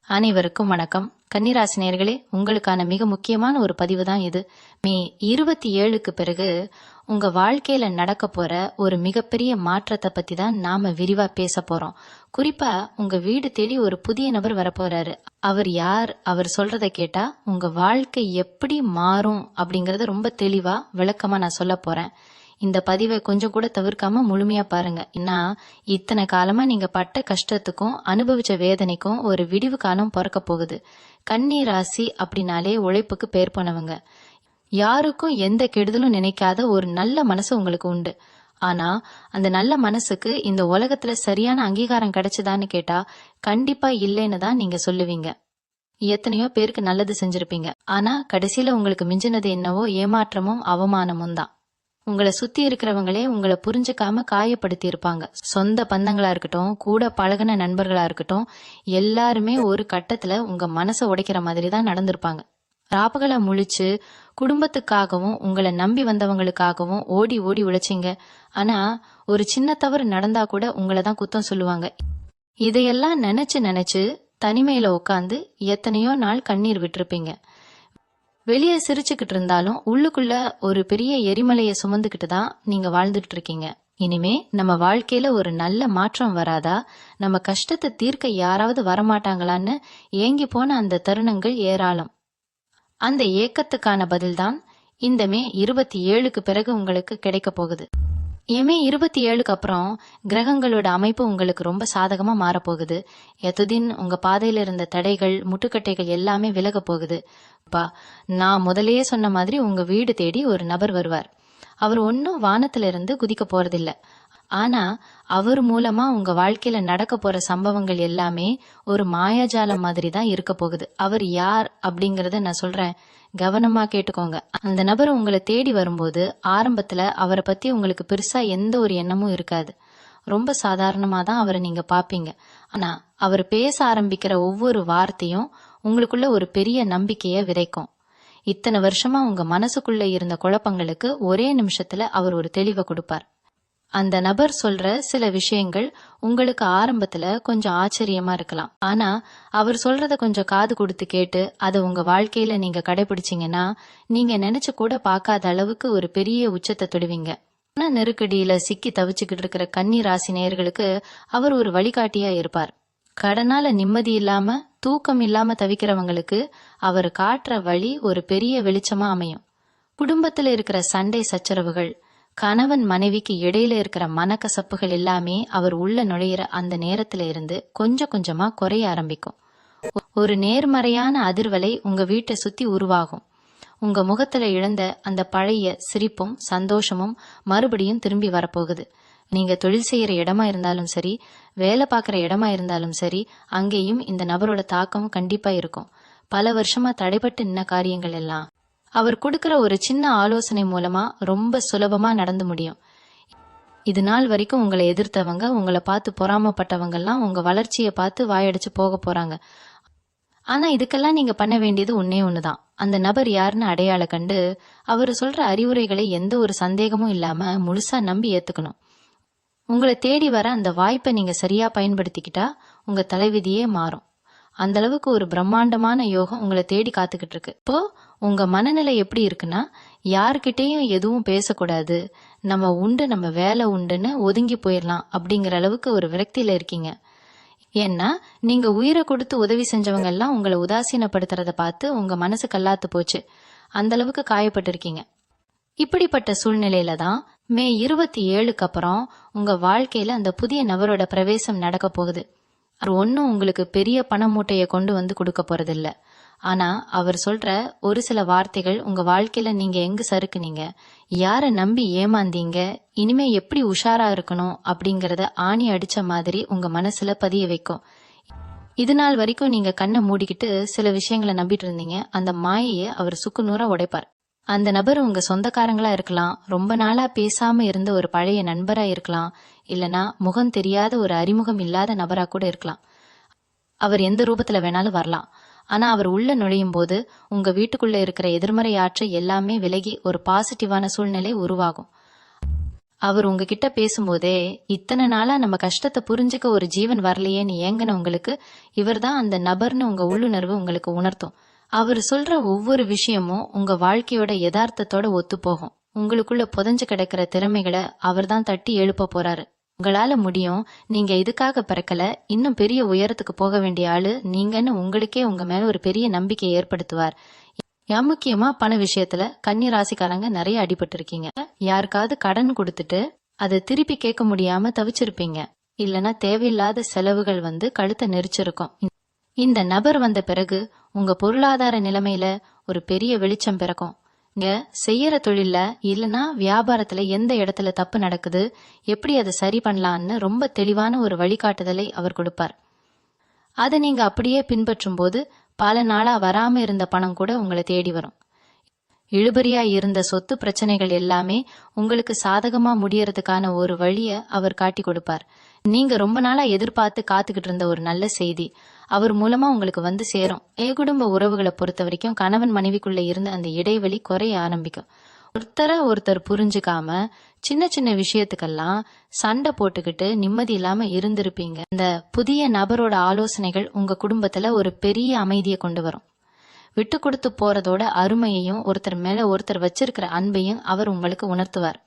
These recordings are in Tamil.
அனைவருக்கும் வணக்கம். கன்னிராசி நேயர்களே, உங்களுக்கான மிக முக்கியமான ஒரு பதிவு தான் இது. மே 27க்கு பிறகு உங்க வாழ்க்கையில நடக்க போற ஒரு மிகப்பெரிய மாற்றத்தை பத்தி தான் நாம விரிவா பேச போறோம். குறிப்பா உங்க வீடு தேடி ஒரு புதிய நபர் வரப்போறாரு. அவர் யார், அவர் சொல்றதை கேட்டா உங்க வாழ்க்கை எப்படி மாறும் அப்படிங்கறத ரொம்ப தெளிவா விளக்கமா நான் சொல்ல போறேன். இந்த பதிவை கொஞ்சம் கூட தவிர்க்காம முழுமையா பாருங்க. ஏன்னா இத்தனை காலமா நீங்க பட்ட கஷ்டத்துக்கும் அனுபவிச்ச வேதனைக்கும் ஒரு விடிவு காலம் பிறக்க போகுது. கன்னி ராசி அப்படின்னாலே உழைப்புக்கு பேர் போனவங்க. யாருக்கும் எந்த கெடுதலும் நினைக்காத ஒரு நல்ல மனசு உங்களுக்கு உண்டு. ஆனா அந்த நல்ல மனசுக்கு இந்த உலகத்துல சரியான அங்கீகாரம் கிடைச்சதான்னு கேட்டா கண்டிப்பா இல்லைன்னு தான் நீங்க சொல்லுவீங்க. எத்தனையோ பேருக்கு நல்லது செஞ்சிருப்பீங்க. ஆனா கடைசியில உங்களுக்கு மிஞ்சினது என்னவோ ஏமாற்றமும் அவமானமும் தான். உங்களை சுத்தி இருக்கிறவங்களே உங்களை புரிஞ்சுக்காம காயப்படுத்தி இருப்பாங்க. சொந்த பந்தங்களா இருக்கட்டும், கூட பழகின நண்பர்களா இருக்கட்டும், எல்லாருமே ஒரு கட்டத்துல உங்க மனசை உடைக்கிற மாதிரி தான் நடந்திருப்பாங்க. ராப்பகலா முழிச்சு குடும்பத்துக்காகவும் உங்களை நம்பி வந்தவங்களுக்காகவும் ஓடி ஓடி உழைச்சிங்க. ஆனா ஒரு சின்ன தவறு நடந்தா கூட உங்களை தான் குத்தம் சொல்லுவாங்க. இதையெல்லாம் நினைச்சு நினைச்சு தனிமையில உட்காந்து எத்தனையோ நாள் கண்ணீர் விட்டிருப்பீங்க. வெளியே சிரிச்சுக்கிட்டு இருந்தாலும் உள்ளுக்குள்ள ஒரு பெரிய எரிமலையை சுமந்துக்கிட்டு தான் நீங்க வாழ்ந்துட்டு இருக்கீங்க. இனிமே நம்ம வாழ்க்கையில ஒரு நல்ல மாற்றம் வராதா, நம்ம கஷ்டத்தை தீர்க்க யாராவது வரமாட்டாங்களான்னு ஏங்கி போன அந்த தருணங்கள் ஏராளம். அந்த ஏக்கத்துக்கான பதில்தான் இந்த மே 27க்கு பிறகு உங்களுக்கு கிடைக்க போகுது. மே 27க்கு அப்புறம் கிரகங்களோட அமைப்பு உங்களுக்கு ரொம்ப சாதகமா மாறப்போகுது. எத்துதின் உங்க பாதையில இருந்த தடைகள், முட்டுக்கட்டைகள் எல்லாமே விலக போகுது. நான் முதலேயே சொன்ன மாதிரி உங்க வீடு தேடி ஒரு நபர் வருவார். அவர் ஒன்னும் வானத்துல இருந்து குதிக்க போறதில்ல. ஆனா அவர் மூலமா உங்க வாழ்க்கையில நடக்க போற சம்பவங்கள் எல்லாமே ஒரு மாயாஜாலம் மாதிரி தான் இருக்க போகுது. அவர் யார் அப்படிங்கறத நான் சொல்றேன், கவனமா கேட்டுக்கோங்க. அந்த நபர் உங்களை தேடி வரும்போது ஆரம்பத்துல அவரை பத்தி உங்களுக்கு பெருசா எந்த ஒரு எண்ணமும் இருக்காது. ரொம்ப சாதாரணமா தான் அவரை நீங்க பாப்பீங்க. ஆனா அவர் பேச ஆரம்பிக்கிற ஒவ்வொரு வார்த்தையும் உங்களுக்குள்ள ஒரு பெரிய நம்பிக்கைய விதைக்கும். இத்தனை வருஷமா உங்க மனசுக்குள்ள இருந்த குழப்பங்களுக்கு ஒரே நிமிஷத்துல அவர் ஒரு தெளிவை கொடுப்பார். அந்த நபர் சொல்ற சில விஷயங்கள் உங்களுக்கு ஆரம்பத்துல கொஞ்சம் ஆச்சரியமா இருக்கலாம். ஆனா அவர் சொல்றத கொஞ்சம் காது கொடுத்து கேட்டு அதை உங்க வாழ்க்கையில நீங்க கடைபிடிச்சீங்கன்னா நீங்க நினைச்சு கூட பார்க்காத அளவுக்கு ஒரு பெரிய உச்சத்தை தொடுவீங்க. நெருக்கடியில சிக்கி தவிச்சுக்கிட்டு இருக்கிற கன்னி ராசி நேயர்களுக்கு அவர் ஒரு வழிகாட்டியா இருப்பார். கடனால நிம்மதி இல்லாம தூக்கம் இல்லாம தவிக்கிறவங்களுக்கு அவர் காட்டுற வழி ஒரு பெரிய வெளிச்சமா அமையும். குடும்பத்துல இருக்கிற சண்டை சச்சரவுகள், கணவன் மனைவிக்கு இடையில இருக்கிற மனக்கசப்புகள் எல்லாமே அவர் உள்ள நுழையிற அந்த நேரத்துல இருந்து கொஞ்சம் கொஞ்சமா குறைய ஆரம்பிக்கும். ஒரு நேர்மறையான அதிர்வலை உங்க வீட்டை சுத்தி உருவாகும். உங்க முகத்துல இழந்த அந்த பழைய சிரிப்பும் சந்தோஷமும் மறுபடியும் திரும்பி வரப்போகுது. நீங்க தொழில் செய்யற இடமா இருந்தாலும் சரி, வேலை பார்க்கற இடமா இருந்தாலும் சரி, அங்கேயும் இந்த நபரோட தாக்கம் கண்டிப்பா இருக்கும். பல வருஷமா தடைபட்டு நின்ன காரியங்கள் எல்லாம் அவர் கொடுக்கிற ஒரு சின்ன ஆலோசனை மூலமா ரொம்ப சுலபமா நடந்து முடியும். இது நாள் வரைக்கும் உங்களை எதிர்த்தவங்க, உங்களை பார்த்து பொறாமப்பட்டவங்க எல்லாம் உங்க வளர்ச்சியை பார்த்து வாயடிச்சு போக போறாங்க. ஆனா இதுக்கெல்லாம் நீங்க பண்ண வேண்டியது ஒன்னே ஒண்ணுதான். அந்த நபர் யாருன்னு அடையாள கண்டு அவர் சொல்ற அறிவுரைகளை எந்த ஒரு சந்தேகமும் இல்லாம முழுசா நம்பி ஏத்துக்கணும். உங்களை தேடி வர அந்த வாய்ப்பை நீங்க சரியா பயன்படுத்திக்கிட்டா உங்க தலைவிதியே மாறும். அந்த அளவுக்கு ஒரு பிரம்மாண்டமான யோகம் உங்களை தேடி காத்துக்கிட்டு இருக்கு. இப்போ உங்க மனநிலை எப்படி இருக்குன்னா, யாருக்கிட்டையும் எதுவும் பேசக்கூடாது, நம்ம உண்டு நம்ம வேலை உண்டுன்னு ஒதுங்கி போயிடலாம் அப்படிங்கிற அளவுக்கு ஒரு விரக்தியில இருக்கீங்க. ஏன்னா நீங்க உயிரை கொடுத்து உதவி செஞ்சவங்க எல்லாம் உங்களை உதாசீனப்படுத்துறத பார்த்து உங்க மனசு கல்லாத்து போச்சு. அந்த அளவுக்கு காயப்பட்டு இருக்கீங்க. இப்படிப்பட்ட சூழ்நிலையில தான் மே 27க்கு அப்புறம் உங்க வாழ்க்கையில அந்த புதிய நபரோட பிரவேசம் நடக்க போகுது. அவர் ஒன்னும் உங்களுக்கு பெரிய பண மூட்டைய கொண்டு வந்து கொடுக்க போறதில்ல. ஆனா அவர் சொல்ற ஒரு சில வார்த்தைகள் உங்க வாழ்க்கையில நீங்க எங்க சறுக்குனீங்க, யார நம்பி ஏமாந்தீங்க, இனிமே எப்படி உஷாரா இருக்கணும் அப்படிங்கறத ஆணி அடிச்ச மாதிரி உங்க மனசுல பதிய வைக்கும். இது நாள் வரைக்கும் நீங்க கண்ணை மூடிக்கிட்டு சில விஷயங்களை நம்பிட்டு இருந்தீங்க. அந்த மாயையை அவர் சுக்குநூறா உடைப்பார். அந்த நபர் உங்க சொந்தக்காரங்களா இருக்கலாம், ரொம்ப நாளா பேசாம இருந்த ஒரு பழைய நண்பரா இருக்கலாம், இல்லனா முகம் தெரியாத ஒரு அறிமுகம் இல்லாத நபரா கூட இருக்கலாம். அவர் எந்த ரூபத்துல வேணாலும் வரலாம். ஆனா அவர் உள்ள நுழையும் போது உங்க வீட்டுக்குள்ள இருக்கிற எதிர்மறை ஆற்றல் எல்லாமே விலகி ஒரு பாசிட்டிவான சூழ்நிலை உருவாகும். அவர் உங்ககிட்ட பேசும்போதே இத்தனை நாளா நம்ம கஷ்டத்தை புரிஞ்சுக்க ஒரு ஜீவன் வரலையேன்னு ஏங்கின உங்களுக்கு இவர்தான் அந்த நபர்னு உங்க உள்ளுணர்வு உங்களுக்கு உணர்த்தும். அவர் சொல்ற ஒவ்வொரு விஷயமும் உங்க வாழ்க்கையோட யதார்த்தத்தோட ஒத்து போகும். உங்களுக்குள்ள புதைஞ்சு கிடக்கிற திறமைகளை அவர்தான் தட்டி எழுப்ப போறாரு. உங்களால முடியும், நீங்க இதுக்காக பிறக்கல, இன்னும் பெரிய உயரத்துக்கு போக வேண்டிய ஆளு நீங்கன்னு உங்களுக்கே உங்க மேல ஒரு பெரிய நம்பிக்கையை ஏற்படுத்துவார். முக்கியமா பண விஷயத்துல கன்னி ராசிக்காரங்க நிறைய அடிபட்டு இருக்கீங்க. யாருக்காவது கடன் கொடுத்துட்டு அதை திருப்பி கேட்க முடியாம தவிச்சிருப்பீங்க. இல்லனா தேவையில்லாத செலவுகள் கழுத்தை நெரிச்சிருக்கும். இந்த நபர் வந்த பிறகு உங்க பொருளாதார நிலைமையில ஒரு பெரிய வெளிச்சம் பிறக்கும். நீங்க செய்யற தொழில்ல இல்லனா வியாபாரத்துல எந்த இடத்துல தப்பு நடக்குது, எப்படி அதை சரி பண்ணலான்னு ரொம்ப தெளிவான ஒரு வழிகாட்டுதலை அவர் கொடுப்பார். அதை நீங்க அப்படியே பின்பற்றும் போது பல நாளா வராம இருந்த பணம் கூட உங்களை தேடி வரும். இழுபறியா இருந்த சொத்து பிரச்சனைகள் எல்லாமே உங்களுக்கு சாதகமா முடியறதுக்கான ஒரு வழிய அவர் காட்டி கொடுப்பார். நீங்க ரொம்ப நாளா எதிர்பார்த்து காத்துக்கிட்டு இருந்த ஒரு நல்ல செய்தி அவர் மூலமா உங்களுக்கு சேரும். குடும்ப உறவுகளை பொறுத்த வரைக்கும் கணவன் மனைவிக்குள்ள இருந்த அந்த இடைவெளி குறைய ஆரம்பிக்கும். ஒருத்தர் புரிஞ்சுக்காம சின்ன சின்ன விஷயத்துக்கெல்லாம் சண்டை போட்டுக்கிட்டு நிம்மதி இல்லாம இருந்திருப்பீங்க. இந்த புதிய நபரோட ஆலோசனைகள் உங்க குடும்பத்துல ஒரு பெரிய அமைதியை கொண்டு வரும். விட்டு கொடுத்து போறதோட அருமையையும் ஒருத்தர் மேல ஒருத்தர் வச்சிருக்கிற அன்பையும் அவர் உங்களுக்கு உணர்த்துவார்.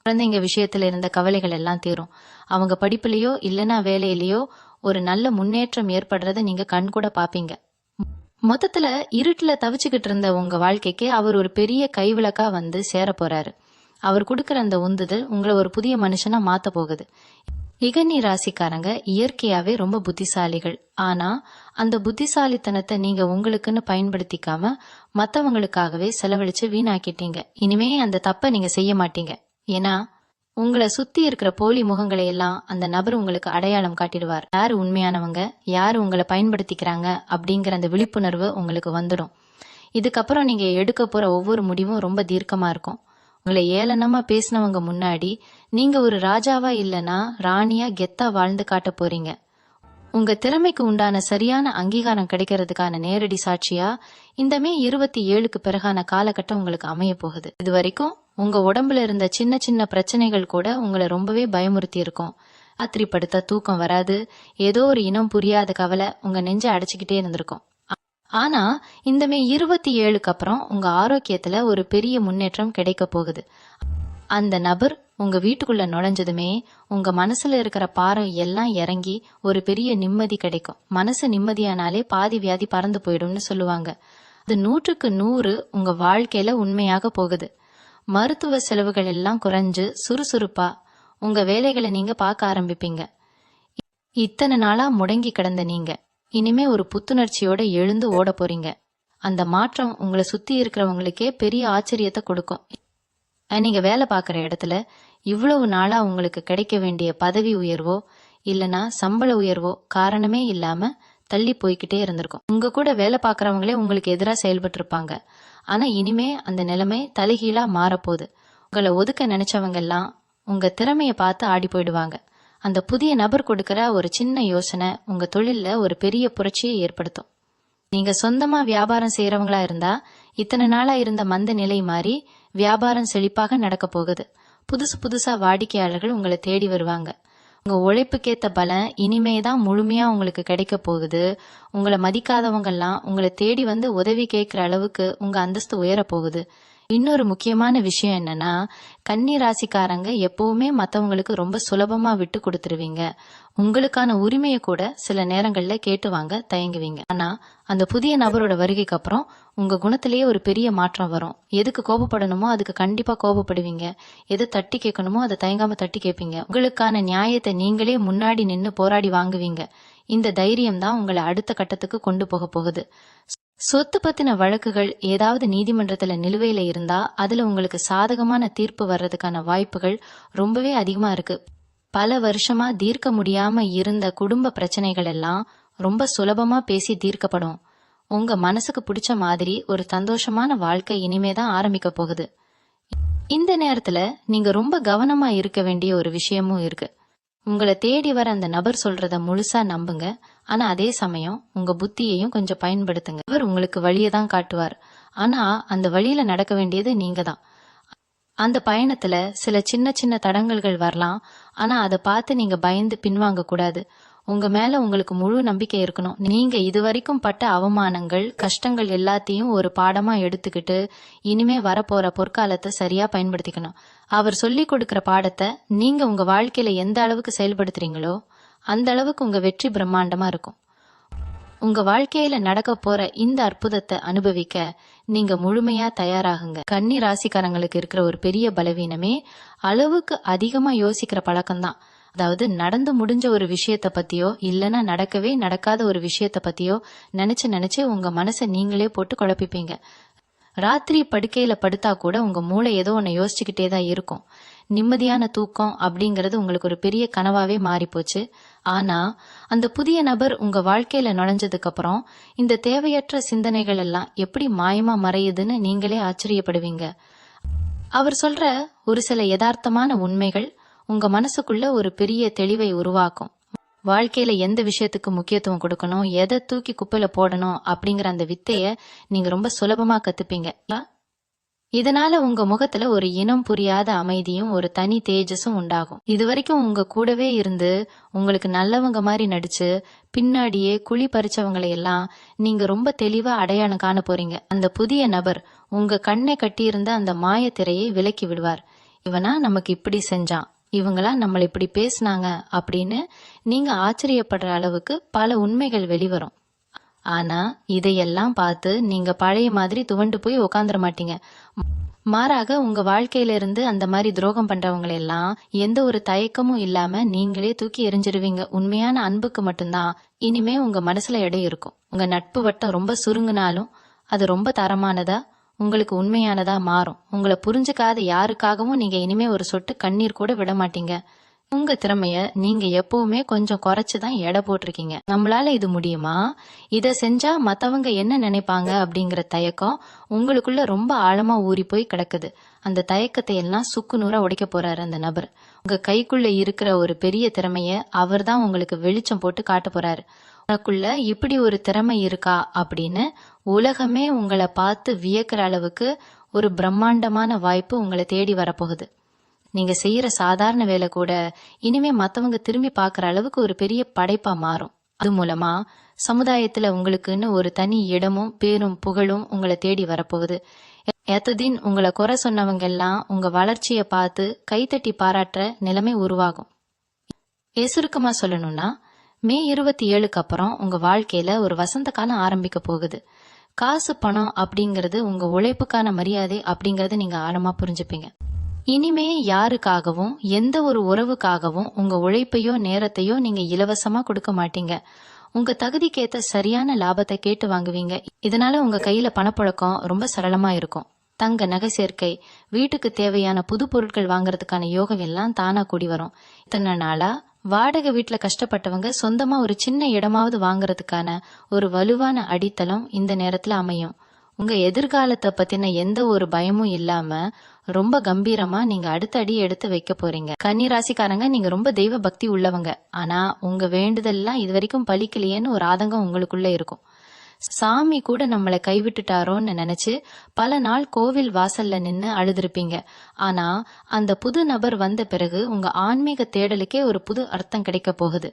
குழந்தைங்க விஷயத்துல இருந்த கவலைகள் எல்லாம் தீரும். அவங்க படிப்புலயோ இல்லனா வேலையிலயோ ஒரு நல்ல முன்னேற்றம் ஏற்படுறத நீங்க கண் கூட பாப்பீங்க. மொத்தத்துல இருட்டுல தவிச்சுக்கிட்டு இருந்த உங்க வாழ்க்கைக்கு அவர் ஒரு பெரிய கைவிளக்கா சேர போறாரு. அவர் கொடுக்கற அந்த உந்துதல் உங்களை ஒரு புதிய மனுஷனா மாத்த போகுது. இகன்னி ராசிக்காரங்க இயற்கையாவே ரொம்ப புத்திசாலிகள். ஆனா அந்த புத்திசாலித்தனத்தை நீங்க உங்களுக்குன்னு பயன்படுத்திக்காம மத்தவங்களுக்காகவே செலவழிச்சு வீணாக்கிட்டீங்க. இனிமே அந்த தப்ப நீங்க செய்ய மாட்டீங்க. ஏன்னா உங்களை சுத்தி இருக்கிற போலி முகங்களை எல்லாம் அந்த நபர் உங்களுக்கு அடையாளம் காட்டிடுவார். யாரு உண்மையானவங்க, யாரு உங்களை பயன்படுத்திக்கிறாங்க அப்படிங்கிற அந்த விழிப்புணர்வு உங்களுக்கு வந்துடும். இதுக்கப்புறம் நீங்க எடுக்க போற ஒவ்வொரு முடிவும் ரொம்ப தீர்க்கமா இருக்கும். உங்களை ஏளனமா பேசினவங்க முன்னாடி நீங்க ஒரு ராஜாவா இல்லனா ராணியா கெத்தா வாழ்ந்து காட்ட போறீங்க. உங்க திறமைக்கு உண்டான சரியான அங்கீகாரம் கிடைக்கிறதுக்கான நேரடி சாட்சியா இந்த மே 27க்கு பிறகான காலகட்டம் உங்களுக்கு அமைய போகுது. இது வரைக்கும் உங்க உடம்புல இருந்த சின்ன சின்ன பிரச்சனைகள் கூட உங்களை ரொம்பவே பயமுறுத்தி இருக்கும். ராத்திரி படுத்தா தூக்கம் வராது, ஏதோ ஒரு இனம் புரியாத கவலை உங்க நெஞ்ச அடைச்சுக்கிட்டே இருந்திருக்கும். ஆனா இந்த மே 27க்கு அப்புறம் உங்க ஆரோக்கியத்துல ஒரு பெரிய முன்னேற்றம் கிடைக்க போகுது. அந்த நபர் உங்க வீட்டுக்குள்ள நுழைஞ்சதுமே உங்க மனசுல இருக்கிற பாரம் எல்லாம் இறங்கி ஒரு பெரிய நிம்மதி கிடைக்கும். மனசு நிம்மதியானாலே பாதி வியாதி பறந்து போயிடும்னு சொல்லுவாங்க. அது 100க்கு 100 உங்க வாழ்க்கையில உண்மையாக போகுது. மருத்துவ செலவுகள் எல்லாம் குறைஞ்சு சுறுசுறுப்பா உங்க வேலைகளை நீங்க பார்க்க ஆரம்பிப்பீங்க. இத்தனை நாளா முடங்கி கிடந்த நீங்க இனிமே ஒரு புத்துணர்ச்சியோட எழுந்து ஓட போறீங்க. அந்த மாற்றம் உங்களை சுத்தி இருக்கிறவங்களுக்கே பெரிய ஆச்சரியத்தை கொடுக்கும். நீங்க வேலை பார்க்குற இடத்துல இவ்வளவு நாளா உங்களுக்கு கிடைக்க வேண்டிய பதவி உயர்வோ இல்லனா சம்பள உயர்வோ காரணமே இல்லாம தள்ளி போய்கிட்டே இருந்திருக்கும். உங்க கூட வேலை பார்க்கறவங்களே உங்களுக்கு எதிராக செயல்பட்டு இருப்பாங்க. ஆனா இனிமே அந்த நிலைமை தலைகீழா மாறப்போகுது. உங்களை ஒதுக்க நினைச்சவங்க எல்லாம் உங்க திறமைய பார்த்து ஆடி போயிடுவாங்க. அந்த புதிய நபர் கொடுக்கிற ஒரு சின்ன யோசனை உங்க தொழில்ல ஒரு பெரிய புரட்சியை ஏற்படுத்தும். நீங்க சொந்தமா வியாபாரம் செய்யறவங்களா இருந்தா இத்தனை நாளா இருந்த மந்த நிலை மாறி வியாபாரம் செழிப்பாக நடக்க போகுது. புதுசா வாடிக்கையாளர்கள் உங்களை தேடி வருவாங்க. உங்க உழைப்புக்கேத்த பலன் இனிமேதான் முழுமையா உங்களுக்கு கிடைக்க போகுது. உங்களை மதிக்காதவங்க எல்லாம் உங்களை தேடி உதவி கேட்கிற அளவுக்கு உங்க அந்தஸ்து உயர போகுது. இன்னொரு முக்கியமான விஷயம் என்னன்னா, கன்னி ராசிக்காரங்க எப்பவுமே மத்தவங்களுக்கு ரொம்ப சுலபமா விட்டு கொடுத்துருவீங்க. உங்களுக்கான உரிமையை கூட சில நேரங்கள்ல கேட்டு வாங்க தயங்குவீங்க. ஆனா அந்த புதிய நபரோட வருகைக்கு அப்புறம் உங்க குணத்திலேயே ஒரு பெரிய மாற்றம் வரும். எதுக்கு கோபப்படணுமோ அதுக்கு கண்டிப்பா கோபப்படுவீங்க. எது தட்டி கேட்கணுமோ அதை தயங்காம தட்டி கேட்பீங்க. உங்களுக்கான நியாயத்தை நீங்களே முன்னாடி நின்னு போராடி வாங்குவீங்க. இந்த தைரியம் தான் உங்களை அடுத்த கட்டத்துக்கு கொண்டு போக போகுது. சொத்து பத்தின வழக்குகள் ஏதாவது நீதிமன்றத்துல நிலுவையில இருந்தா அதுல உங்களுக்கு சாதகமான தீர்ப்பு வர்றதுக்கான வாய்ப்புகள் ரொம்பவே அதிகமா இருக்கு. பல வருஷமா தீர்க்க முடியாம இருந்த குடும்ப பிரச்சனைகள் எல்லாம் ரொம்ப சுலபமா பேசி தீர்க்கப்படும். உங்க மனசுக்கு பிடிச்ச மாதிரி ஒரு சந்தோஷமான வாழ்க்கை இனிமேதான் ஆரம்பிக்க போகுது. இந்த நேரத்துல நீங்க ரொம்ப கவனமா இருக்க வேண்டிய ஒரு விஷயமும் இருக்கு. உங்களை தேடி வர அந்த நபர் சொல்றத முழுசா நம்புங்க. ஆனா அதே சமயம் உங்க புத்தியையும் கொஞ்சம் பயன்படுத்துங்க. அவர் உங்களுக்கு வழியை தான் காட்டுவார். ஆனா அந்த வழியில நடக்க வேண்டியது நீங்க தான். அந்த பயணத்துல சில சின்ன சின்ன தடங்கல்கள் வரலாம். ஆனா அதை பார்த்து நீங்க பயந்து பின்வாங்க கூடாது. உங்க மேல உங்களுக்கு முழு நம்பிக்கை இருக்கணும். நீங்க இதுவரைக்கும் பட்ட அவமானங்கள், கஷ்டங்கள் எல்லாத்தையும் ஒரு பாடமா எடுத்துக்கிட்டு இனிமே வரப்போற பொற்காலத்தை சரியா பயன்படுத்திக்கணும். அவர் சொல்லி கொடுக்கிற பாடத்தை நீங்க உங்க வாழ்க்கையில எந்த அளவுக்கு செயல்படுத்துறீங்களோ அந்த அளவுக்கு உங்க வெற்றி பிரம்மாண்டமா இருக்கும். உங்க வாழ்க்கையில நடக்க போற இந்த அற்புதத்தை அனுபவிக்க நீங்க முழுமையா தயாராகுங்க. கன்னி ராசிக்காரங்களுக்கு இருக்கிற ஒரு பெரிய பலவீனமே அளவுக்கு அதிகமா யோசிக்கிற பழக்கம்தான். அதாவது நடந்து முடிஞ்ச ஒரு விஷயத்த பத்தியோ இல்லைன்னா நடக்கவே நடக்காத ஒரு விஷயத்த பத்தியோ நினைச்சு உங்க மனசை நீங்களே போட்டு குழப்பிப்பீங்க. ராத்திரி படுக்கையில படுத்தா கூட உங்க மூளை ஏதோ ஒன்னு யோசிச்சுக்கிட்டே தான் இருக்கும். நிம்மதியான தூக்கம் அப்படிங்கறது உங்களுக்கு ஒரு பெரிய கனவாவே மாறி போச்சு. ஆனா அந்த புதிய நபர் உங்க வாழ்க்கையில நுழைஞ்சதுக்கு அப்புறம் இந்த தேவையற்ற சிந்தனைகள் எல்லாம் எப்படி மாயமா மறையுதுன்னு நீங்களே ஆச்சரியப்படுவீங்க. அவர் சொல்ற ஒரு சில யதார்த்தமான உண்மைகள் உங்க மனசுக்குள்ள ஒரு பெரிய தெளிவை உருவாக்கும். வாழ்க்கையில எந்த விஷயத்துக்கு முக்கியத்துவம் கொடுக்கணும், எதை தூக்கி குப்பையில போடணும் அப்படிங்கிற அந்த வித்தைய நீங்க ரொம்ப சுலபமா கத்துப்பீங்க. இதனால உங்க முகத்துல ஒரு இனம் புரியாத அமைதியும் ஒரு தனி தேஜஸும் உண்டாகும். இதுவரைக்கும் உங்க கூடவே இருந்து உங்களுக்கு நல்லவங்க மாதிரி நடிச்சு பின்னாடியே குழி பறிச்சவங்களை எல்லாம் நீங்க ரொம்ப தெளிவா அடையாளம் காண போறீங்க. அந்த புதிய நபர் உங்க கண்ணை கட்டியிருந்த அந்த மாய திரையை விலக்கி விடுவார். இவனா நமக்கு இப்படி செஞ்சான், இவங்களா நம்மள இப்படி பேசினாங்க அப்படின்னு நீங்க ஆச்சரியப்படுற அளவுக்கு பல உண்மைகள் வெளிவரும். ஆனா இதையெல்லாம் பார்த்து நீங்க பழைய மாதிரி துவண்டு போய் உக்காந்துட மாட்டீங்க. மாறாக உங்க வாழ்க்கையில இருந்து அந்த மாதிரி துரோகம் பண்றவங்களை எல்லாம் எந்த ஒரு தயக்கமும் இல்லாம நீங்களே தூக்கி எறிஞ்சிருவீங்க. உண்மையான அன்புக்கு மட்டும்தான் இனிமே உங்க மனசுல இடம் இருக்கும். உங்க நட்பு வட்டம் ரொம்ப சுருங்கினாலும் அது ரொம்ப தரமானதா உங்களுக்கு உண்மையானதா மாறும். உங்களை புரிஞ்சுக்காத யாருக்காகவும் நீங்க இனிமே ஒரு சொட்டு கண்ணீர் கூட விட மாட்டீங்க. உங்க திறமைய நீங்க எப்பவுமே கொஞ்சம் குறைச்சுதான் எடை போட்டிருக்கீங்க. நம்மளால இது முடியுமா, இத செஞ்சா மத்தவங்க என்ன நினைப்பாங்க அப்படிங்கிற தயக்கம் உங்களுக்குள்ள ரொம்ப ஆழமா ஊறி போய் கிடக்குது. அந்த தயக்கத்தை எல்லாம் சுக்கு நூறா உடைக்க போறாரு அந்த நபர். உங்க கைக்குள்ள இருக்கிற ஒரு பெரிய திறமைய அவர் தான் உங்களுக்கு வெளிச்சம் போட்டு காட்ட போறாரு. உனக்குள்ள இப்படி ஒரு திறமை இருக்கா அப்படின்னு உலகமே உங்களை பார்த்து வியக்கிற அளவுக்கு ஒரு பிரம்மாண்டமான வாய்ப்பு உங்களை தேடி வரப்போகுது. நீங்க செய்யற சாதாரண வேலை கூட இனிமே மத்தவங்க திரும்பி பாக்குற அளவுக்கு ஒரு பெரிய படைப்பா மாறும். அது மூலமா சமுதாயத்துல உங்களுக்குன்னு ஒரு தனி இடமும் பேரும் புகழும் உங்களை தேடி வரப்போகுது. எத்ததின் உங்களை குறை சொன்னவங்க எல்லாம் உங்க வளர்ச்சியை பார்த்து கைத்தட்டி பாராட்டுற நிலைமை உருவாகும். சுருக்கமா சொல்லணும்னா மே 27க்கு அப்புறம் உங்க வாழ்க்கையில ஒரு வசந்த காலம் ஆரம்பிக்க போகுது. காசு பணம் அப்படிங்கறது உங்க உழைப்புக்கான மரியாதை அப்படிங்கறது நீங்க ஆழமா புரிஞ்சுப்பீங்க. இனிமே யாருக்காகவும் எந்த ஒரு உறவுக்காகவும் உங்க உழைப்பையோ நேரத்தையோ நீங்க இலவசமா கொடுக்க மாட்டீங்க. உங்க தகுதிக்கேத்த சரியான லாபத்தை கேட்டு வாங்குவீங்க. இதனால உங்க கையில பணப்புழக்கம் ரொம்ப சரளமா இருக்கும். தங்க நகை சேர்க்கை, வீட்டுக்கு தேவையான புது பொருட்கள் வாங்குறதுக்கான யோகம் எல்லாம் தானா கூடி வரும். இத்தனை நாளா வாடகை வீட்டுல கஷ்டப்பட்டவங்க சொந்தமா ஒரு சின்ன இடமாவது வாங்குறதுக்கான ஒரு வலுவான அடித்தளம் இந்த நேரத்துல அமையும். உங்க எதிர்காலத்தை பத்தின எந்த ஒரு பயமும் இல்லாம ரொம்ப கம்பீரமா நீங்க அடுத்த அடி எடுத்து வைக்க போறீங்க. கன்னி ராசிக்காரங்க, நீங்க ரொம்ப தெய்வ பக்தி உள்ளவங்க. ஆனா உங்க வேண்டுதல்லாம் இது வரைக்கும் பலிக்கலையேன்னு ஒரு ஆதங்கம் உங்களுக்குள்ள இருக்கும். சாமி கூட நம்மளை கைவிட்டுட்டாரோன்னு நினைச்சு பல நாள் கோவில் வாசல்ல நின்னு அழுதுருப்பீங்க. ஆனா அந்த புது நபர் வந்த பிறகு உங்க ஆன்மீக தேடலுக்கே ஒரு புது அர்த்தம் கிடைக்க போகுது.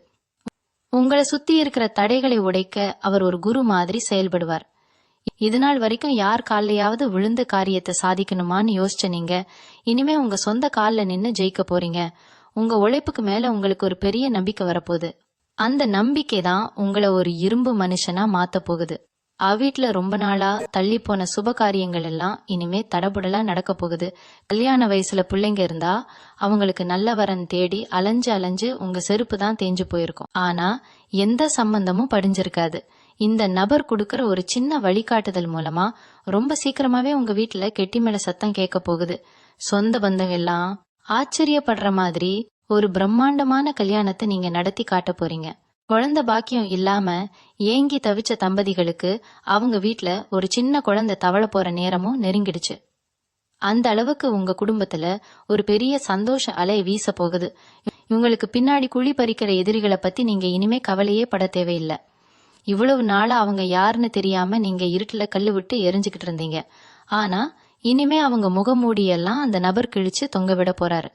உங்களை சுத்தி இருக்கிற தடைகளை உடைக்க அவர் ஒரு குரு மாதிரி செயல்படுவார். இதுநாள் வரைக்கும் யார் காலையாவது விழுந்த காரியத்தை சாதிக்கணுமான்னு யோசிச்ச நீங்க இனிமே உங்க சொந்த கால்ல நின்னு ஜெயிக்க போறீங்க. உங்க உழைப்புக்கு மேல உங்களுக்கு ஒரு பெரிய நம்பிக்கை வரப்போகுது. அந்த நம்பிக்கை தான் உங்களை ஒரு இரும்பு மனுஷனா மாத்த போகுது. வீட்டுல ரொம்ப நாளா தள்ளி போன சுப காரியங்கள் எல்லாம் இனிமே தடபுடலா நடக்க போகுது. கல்யாண வயசுல பிள்ளைங்க இருந்தா அவங்களுக்கு நல்ல வரன் தேடி அலைஞ்சு அலைஞ்சு உங்க செருப்பு தான் தேஞ்சு போயிருக்கும். ஆனா எந்த சம்பந்தமும் படிஞ்சிருக்காது. இந்த நபர் கொடுக்கற ஒரு சின்ன வழிகாட்டுதல் மூலமா ரொம்ப சீக்கிரமாவே உங்க வீட்டுல கெட்டி மேல சத்தம் கேட்க போகுது. சொந்த பந்தம் எல்லாம் ஆச்சரியப்படுற மாதிரி ஒரு பிரம்மாண்டமான கல்யாணத்தை நீங்க நடத்தி காட்ட போறீங்க. குழந்தை பாக்கியம் இல்லாம ஏங்கி தவிச்ச தம்பதிகளுக்கு அவங்க வீட்டுல ஒரு சின்ன குழந்தை தவள போற நேரமும் நெருங்கிடுச்சு. அந்த அளவுக்கு உங்க குடும்பத்துல ஒரு பெரிய சந்தோஷ அலை வீச போகுது. இவங்களுக்கு பின்னாடி குழி பறிக்கிற எதிரிகளை பத்தி நீங்க இனிமே கவலையே பட தேவையில்லை. இவ்வளவு நாளா அவங்க யாருன்னு தெரியாம நீங்க இருட்டுல கல்லு விட்டு எரிஞ்சுக்கிட்டு இருந்தீங்க. ஆனா இனிமே அவங்க முகமூடியெல்லாம் அந்த நபர் கிழிச்சு தொங்க விட போறாரு.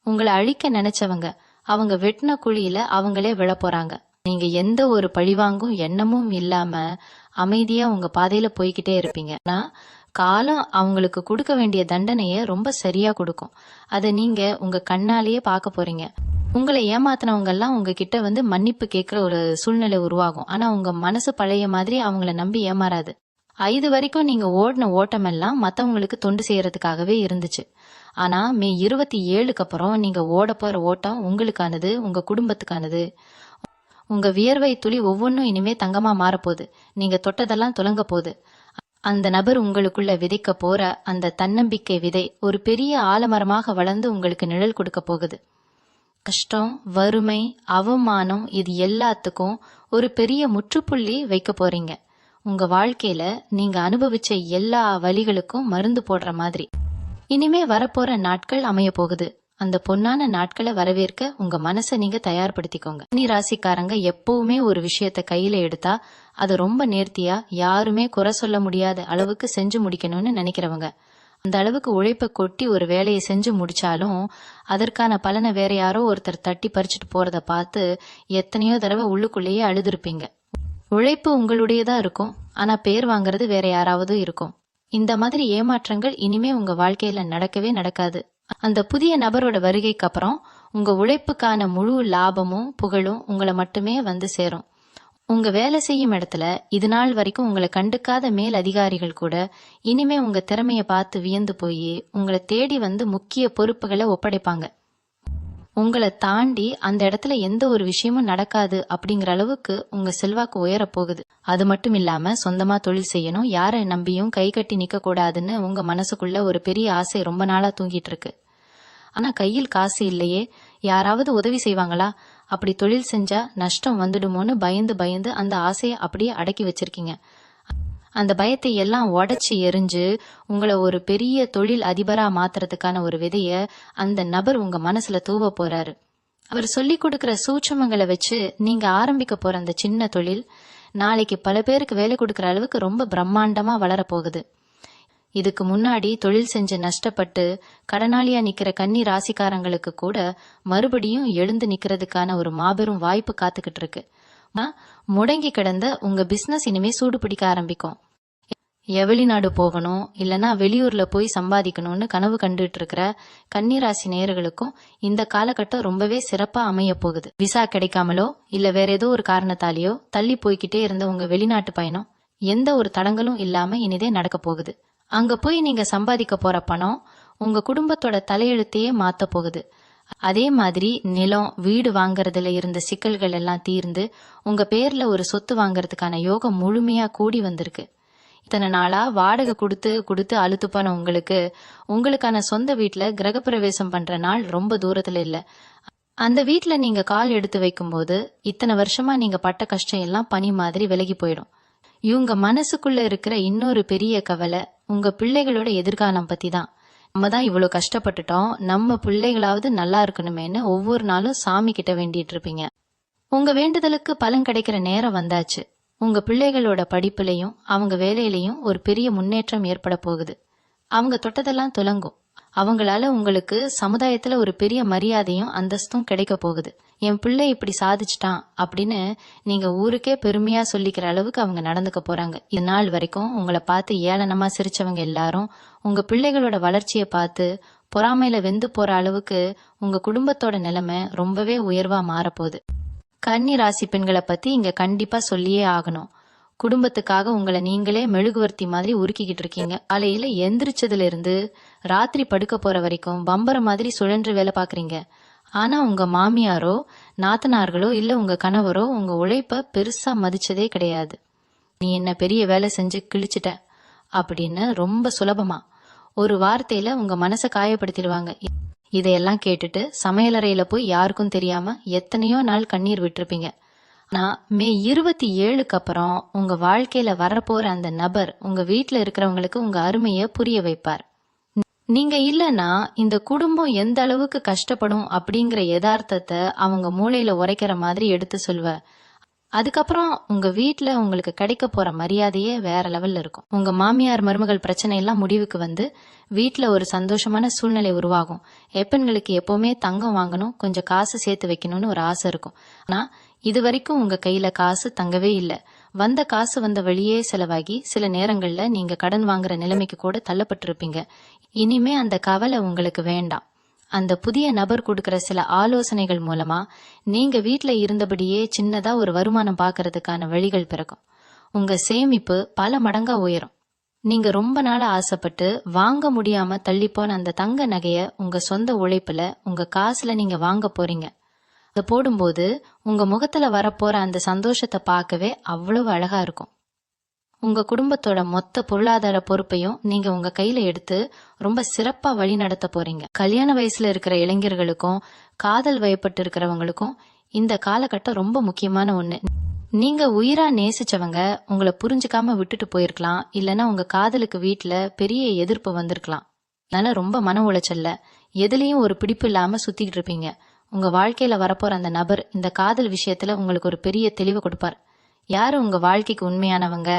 உங்களை அழிக்க நினைச்சவங்க அவங்க வெட்டின குழியில அவங்களே விழ போறாங்க. நீங்க எந்த ஒரு பழிவாங்கும் எண்ணமும் இல்லாம அமைதியா உங்க பாதையில போய்கிட்டே இருப்பீங்க. ஆனா காலம் அவங்களுக்கு கொடுக்க வேண்டிய தண்டனைய ரொம்ப சரியா கொடுக்கும். அதை நீங்க உங்க கண்ணாலேயே பார்க்க போறீங்க. உங்களை ஏமாத்தினவங்க எல்லாம் உங்ககிட்ட வந்து மன்னிப்பு கேட்கிற ஒரு சூழ்நிலை உருவாகும். ஆனா உங்க மனசு பழைய மாதிரி அவங்கள நம்பி ஏமாறாது. இது வரைக்கும் நீங்க ஓடின ஓட்டம் எல்லாம் மத்தவங்களுக்கு தொண்டு செய்யறதுக்காகவே இருந்துச்சு. ஆனா மே 27க்கு அப்புறம் நீங்க ஓட போற ஓட்டம் உங்களுக்கானது, உங்க குடும்பத்துக்கானது. உங்க வியர்வை துளி ஒவ்வொன்றும் இனிமே தங்கமா மாறப்போகுது. நீங்க தொட்டதெல்லாம் துலங்க போகுது. அந்த நபர் உங்களுக்குள்ள விதைக்க போற அந்த தன்னம்பிக்கை விதை ஒரு பெரிய ஆலமரமாக வளர்ந்து உங்களுக்கு நிழல் கொடுக்க போகுது. கஷ்டம், வறுமை, அவமானம் இது எல்லாத்துக்கும் ஒரு பெரிய முற்றுப்புள்ளி வைக்க போறீங்க. உங்க வாழ்க்கையில நீங்க அனுபவிச்ச எல்லா வலிகளுக்கும் மருந்து போடுற மாதிரி இனிமே வரப்போற நாட்கள் அமைய போகுது. அந்த பொன்னான நாட்களை வரவேற்க உங்க மனசை நீங்க தயார்படுத்திக்கோங்க. கன்னி ராசிக்காரங்க எப்பவுமே ஒரு விஷயத்த கையில எடுத்தா அதை ரொம்ப நேர்த்தியா யாருமே குறை சொல்ல முடியாத அளவுக்கு செஞ்சு முடிக்கணும்னு நினைக்கிறவங்க. அந்த அளவுக்கு உழைப்பை கொட்டி ஒரு வேலையை செஞ்சு முடிச்சாலும் அதற்கான பலனை வேற யாரோ ஒருத்தர் தட்டி பறிச்சுட்டு போறத பார்த்து எத்தனையோ தடவை உள்ளுக்குள்ளேயே அழுதுருப்பீங்க. உழைப்பு உங்களுடையதா இருக்கும், ஆனா பேர் வாங்குறது வேற யாராவது இருக்கும். இந்த மாதிரி ஏமாற்றங்கள் இனிமே உங்க வாழ்க்கையில நடக்கவே நடக்காது. அந்த புதிய நபரோட வருகைக்கு அப்புறம் உங்க உழைப்புக்கான முழு லாபமும் புகழும் உங்களை மட்டுமே வந்து சேரும். உங்க வேலை செய்யும் இடத்துல இது நாள் வரைக்கும் உங்களை கண்டுக்காத மேல் அதிகாரிகள் கூட இனிமே உங்க திறமைய பார்த்து வியந்து போய் உங்களை தேடி வந்து முக்கிய பொறுப்புகளை ஒப்படைப்பாங்க. உங்களை தாண்டி அந்த இடத்துல எந்த ஒரு விஷயமும் நடக்காது அப்படிங்கிற அளவுக்கு உங்க செல்வாக்கு உயர போகுது. அது மட்டும் இல்லாம சொந்தமா தொழில் செய்யணும், யாரை நம்பியும் கை கட்டி நிக்க கூடாதுன்னு உங்க மனசுக்குள்ள ஒரு பெரிய ஆசை ரொம்ப நாளா தூங்கிட்டு இருக்கு. ஆனா கையில் காசு இல்லையே, யாராவது உதவி செய்வாங்களா, அப்படி தொழில் செஞ்சா நஷ்டம் வந்துடுமோன்னு பயந்து பயந்து அந்த ஆசையை அப்படியே அடக்கி வச்சிருக்கீங்க. அந்த பயத்தை எல்லாம் உடைச்சி எரிஞ்சு உங்களை ஒரு பெரிய தொழில் அதிபரா மாத்துறதுக்கான ஒரு விதைய அந்த நபர் உங்க மனசுல தூவ போறாரு. அவர் சொல்லி கொடுக்கிற சூட்சமங்களை வச்சு நீங்க ஆரம்பிக்க போற அந்த சின்ன தொழில் நாளைக்கு பல பேருக்கு வேலை கொடுக்கற அளவுக்கு ரொம்ப பிரம்மாண்டமா வளரப்போகுது. இதுக்கு முன்னாடி தொழில் செஞ்சு நஷ்டப்பட்டு கடனாளியா நிக்கிற கன்னி ராசிக்காரங்களுக்கு கூட மறுபடியும் எழுந்து நிக்கிறதுக்கான ஒரு மாபெரும் வாய்ப்பு காத்துக்கிட்டு இருக்கு. முடங்கி கிடந்த உங்க பிசினஸ் இனிமே சூடு பிடிக்க ஆரம்பிக்கும். வெளிநாடு போகணும் இல்லனா வெளியூர்ல போய் சம்பாதிக்கணும்னு கனவு கண்டுட்டு இருக்கிற கன்னிராசி நேயர்களுக்கும் இந்த காலகட்டம் ரொம்பவே சிறப்பா அமைய போகுது. விசா கிடைக்காமலோ இல்ல வேற ஏதோ ஒரு காரணத்தாலேயோ தள்ளி போய்கிட்டே இருந்த உங்க வெளிநாட்டு பயணம் எந்த ஒரு தடங்களும் இல்லாம இனிதே நடக்க போகுது. அங்க போய் நீங்க சம்பாதிக்க போற பணம் உங்க குடும்பத்தோட தலையெழுத்தையே மாத்த போகுது. அதே மாதிரி நிலம், வீடு வாங்கறதுல இருந்த சிக்கல்கள் எல்லாம் தீர்ந்து உங்க பேர்ல ஒரு சொத்து வாங்கறதுக்கான யோகம் முழுமையா கூடி வந்திருக்கு. இத்தனை நாளா வாடகை கொடுத்து கொடுத்து அழுத்து போன உங்களுக்கான சொந்த வீட்டுல கிரகப்பிரவேசம் பண்ற நாள் ரொம்ப தூரத்துல இல்ல. அந்த வீட்டுல நீங்க கால் எடுத்து வைக்கும் போது இத்தனை வருஷமா நீங்க பட்ட கஷ்டம் எல்லாம் பனி மாதிரி விலகி போயிடும். இவங்க மனசுக்குள்ள இருக்கிற இன்னொரு பெரிய கவலை உங்க பிள்ளைகளோட எதிர்காலம் பத்தி தான். நம்ம தான் இவ்வளவு கஷ்டப்பட்டுட்டோம், நம்ம பிள்ளைகளாவது நல்லா இருக்கணுமேன்னு ஒவ்வொரு நாளும் சாமி கிட்ட வேண்டிட்டு இருப்பீங்க. உங்க வேண்டுதலுக்கு பலன் கிடைக்கிற நேரம் வந்தாச்சு. உங்க பிள்ளைகளோட படிப்புலையும் அவங்க வேலையிலையும் ஒரு பெரிய முன்னேற்றம் ஏற்பட போகுது. அவங்க தொட்டதெல்லாம் துலங்கும். அவங்களால உங்களுக்கு சமுதாயத்துல ஒரு பெரிய மரியாதையும் அந்தஸ்தும் கிடைக்க போகுது. என் பிள்ளை இப்படி சாதிச்சிட்டான் அப்படின்னு நீங்க ஊருக்கே பெருமையா சொல்லிக்கிற அளவுக்கு அவங்க நடந்துக்க போறாங்க. இது நாள் வரைக்கும் உங்களை பார்த்து ஏளனமா சிரிச்சவங்க எல்லாரும் உங்க பிள்ளைகளோட வளர்ச்சியை பார்த்து பொறாமையில வெந்து போற அளவுக்கு உங்க குடும்பத்தோட நிலைமை ரொம்பவே உயர்வா மாறப்போகுது. கன்னி ராசி பெண்களை பத்தி இங்க கண்டிப்பா சொல்லியே ஆகணும். குடும்பத்துக்காக உங்களை நீங்களே மெழுகுவர்த்தி மாதிரி உருக்கிக்கிட்டு இருக்கீங்க. காலையில எந்திரிச்சதுல இருந்து ராத்திரி படுக்க போற வரைக்கும் பம்பர மாதிரி சுழன்று வேலை பாக்குறீங்க. ஆனா உங்க மாமியாரோ நாத்தனார்களோ இல்ல உங்க கணவரோ உங்க உழைப்ப பெருசா மதிச்சதே கிடையாது. நீ என்ன பெரிய வேலை செஞ்சு கிழிச்சிட்ட அப்படின்னு ரொம்ப சுலபமா ஒரு வார்த்தையில உங்க மனசை காயப்படுத்திடுவாங்க. இதையெல்லாம் கேட்டுட்டு சமையலறையில போய் யாருக்கும் தெரியாம எத்தனையோ நாள் கண்ணீர் விட்டுருப்பீங்க. ஆனா மே 27க்கு அப்புறம் உங்க வாழ்க்கையில வரப்போற அந்த நபர் உங்க வீட்டுல இருக்கிறவங்களுக்கு உங்க அருமைய புரிய வைப்பார். நீங்க இல்லைன்னா இந்த குடும்பம் எந்த அளவுக்கு கஷ்டப்படும் அப்படிங்கிற யதார்த்தத்தை அவங்க மூளையில உரைக்கிற மாதிரி எடுத்து சொல்வ. அதுக்கப்புறம் உங்க வீட்ல உங்களுக்கு கிடைக்க போற மரியாதையே வேற லெவல்ல இருக்கும். உங்க மாமியார் மருமகள் பிரச்சனை எல்லாம் முடிவுக்கு வந்து வீட்ல ஒரு சந்தோஷமான சூழ்நிலை உருவாகும். பெண்களுக்கு எப்பவுமே தங்கம் வாங்கணும், கொஞ்சம் காசு சேர்த்து வைக்கணும்னு ஒரு ஆசை இருக்கும். ஆனா இது வரைக்கும் உங்க கையில காசு தங்கவே இல்ல. வந்த காசு வந்த வழியே செலவாகி சில நேரங்கள்ல நீங்க கடன் வாங்குற நிலைமைக்கு கூட தள்ளப்பட்டிருப்பீங்க. இனிமே அந்த கவலை உங்களுக்கு வேண்டாம். அந்த புதிய நபர் கொடுக்கிற சில ஆலோசனைகள் மூலமா நீங்க வீட்ல இருந்தபடியே சின்னதா ஒரு வருமானம் பார்க்கறதுக்கான வழிகள் பிறக்கும். உங்க சேமிப்பு பல மடங்கா உயரும். நீங்க ரொம்ப நாளா ஆசைப்பட்டு வாங்க முடியாம தள்ளிப்போன அந்த தங்க நகைய உங்க சொந்த உழைப்புல உங்க காசுல நீங்க வாங்க போறீங்க. அதை போடும்போது உங்க முகத்துல வரப்போற அந்த சந்தோஷத்தை பார்க்கவே அவ்வளவு அழகா இருக்கும். உங்க குடும்பத்தோட மொத்த பொருளாதார பொறுப்பையும் நீங்க உங்க கையில எடுத்து ரொம்ப சிறப்பா வழி நடத்த போறீங்க. கல்யாண வயசுல இருக்கிற இளைஞர்களுக்கும் காதல் வயப்பட்டு இருக்கிறவங்களுக்கும் இந்த காலகட்டம் ரொம்ப முக்கியமான ஒண்ணு. நீங்க உயிரா நேசிச்சவங்க உங்களை புரிஞ்சுக்காம விட்டுட்டு போயிருக்கலாம், இல்லைன்னா உங்க காதலுக்கு வீட்டுல பெரிய எதிர்ப்பு வந்திருக்கலாம். அதனால ரொம்ப மன உளைச்சல்ல எதுலயும் ஒரு பிடிப்பு இல்லாம சுத்திட்டு இருப்பீங்க. உங்க வாழ்க்கையில வரப்போற அந்த நபர் இந்த காதல் விஷயத்துல உங்களுக்கு ஒரு பெரிய தெளிவு கொடுப்பார். யாரு உங்க வாழ்க்கைக்கு உண்மையானவங்க,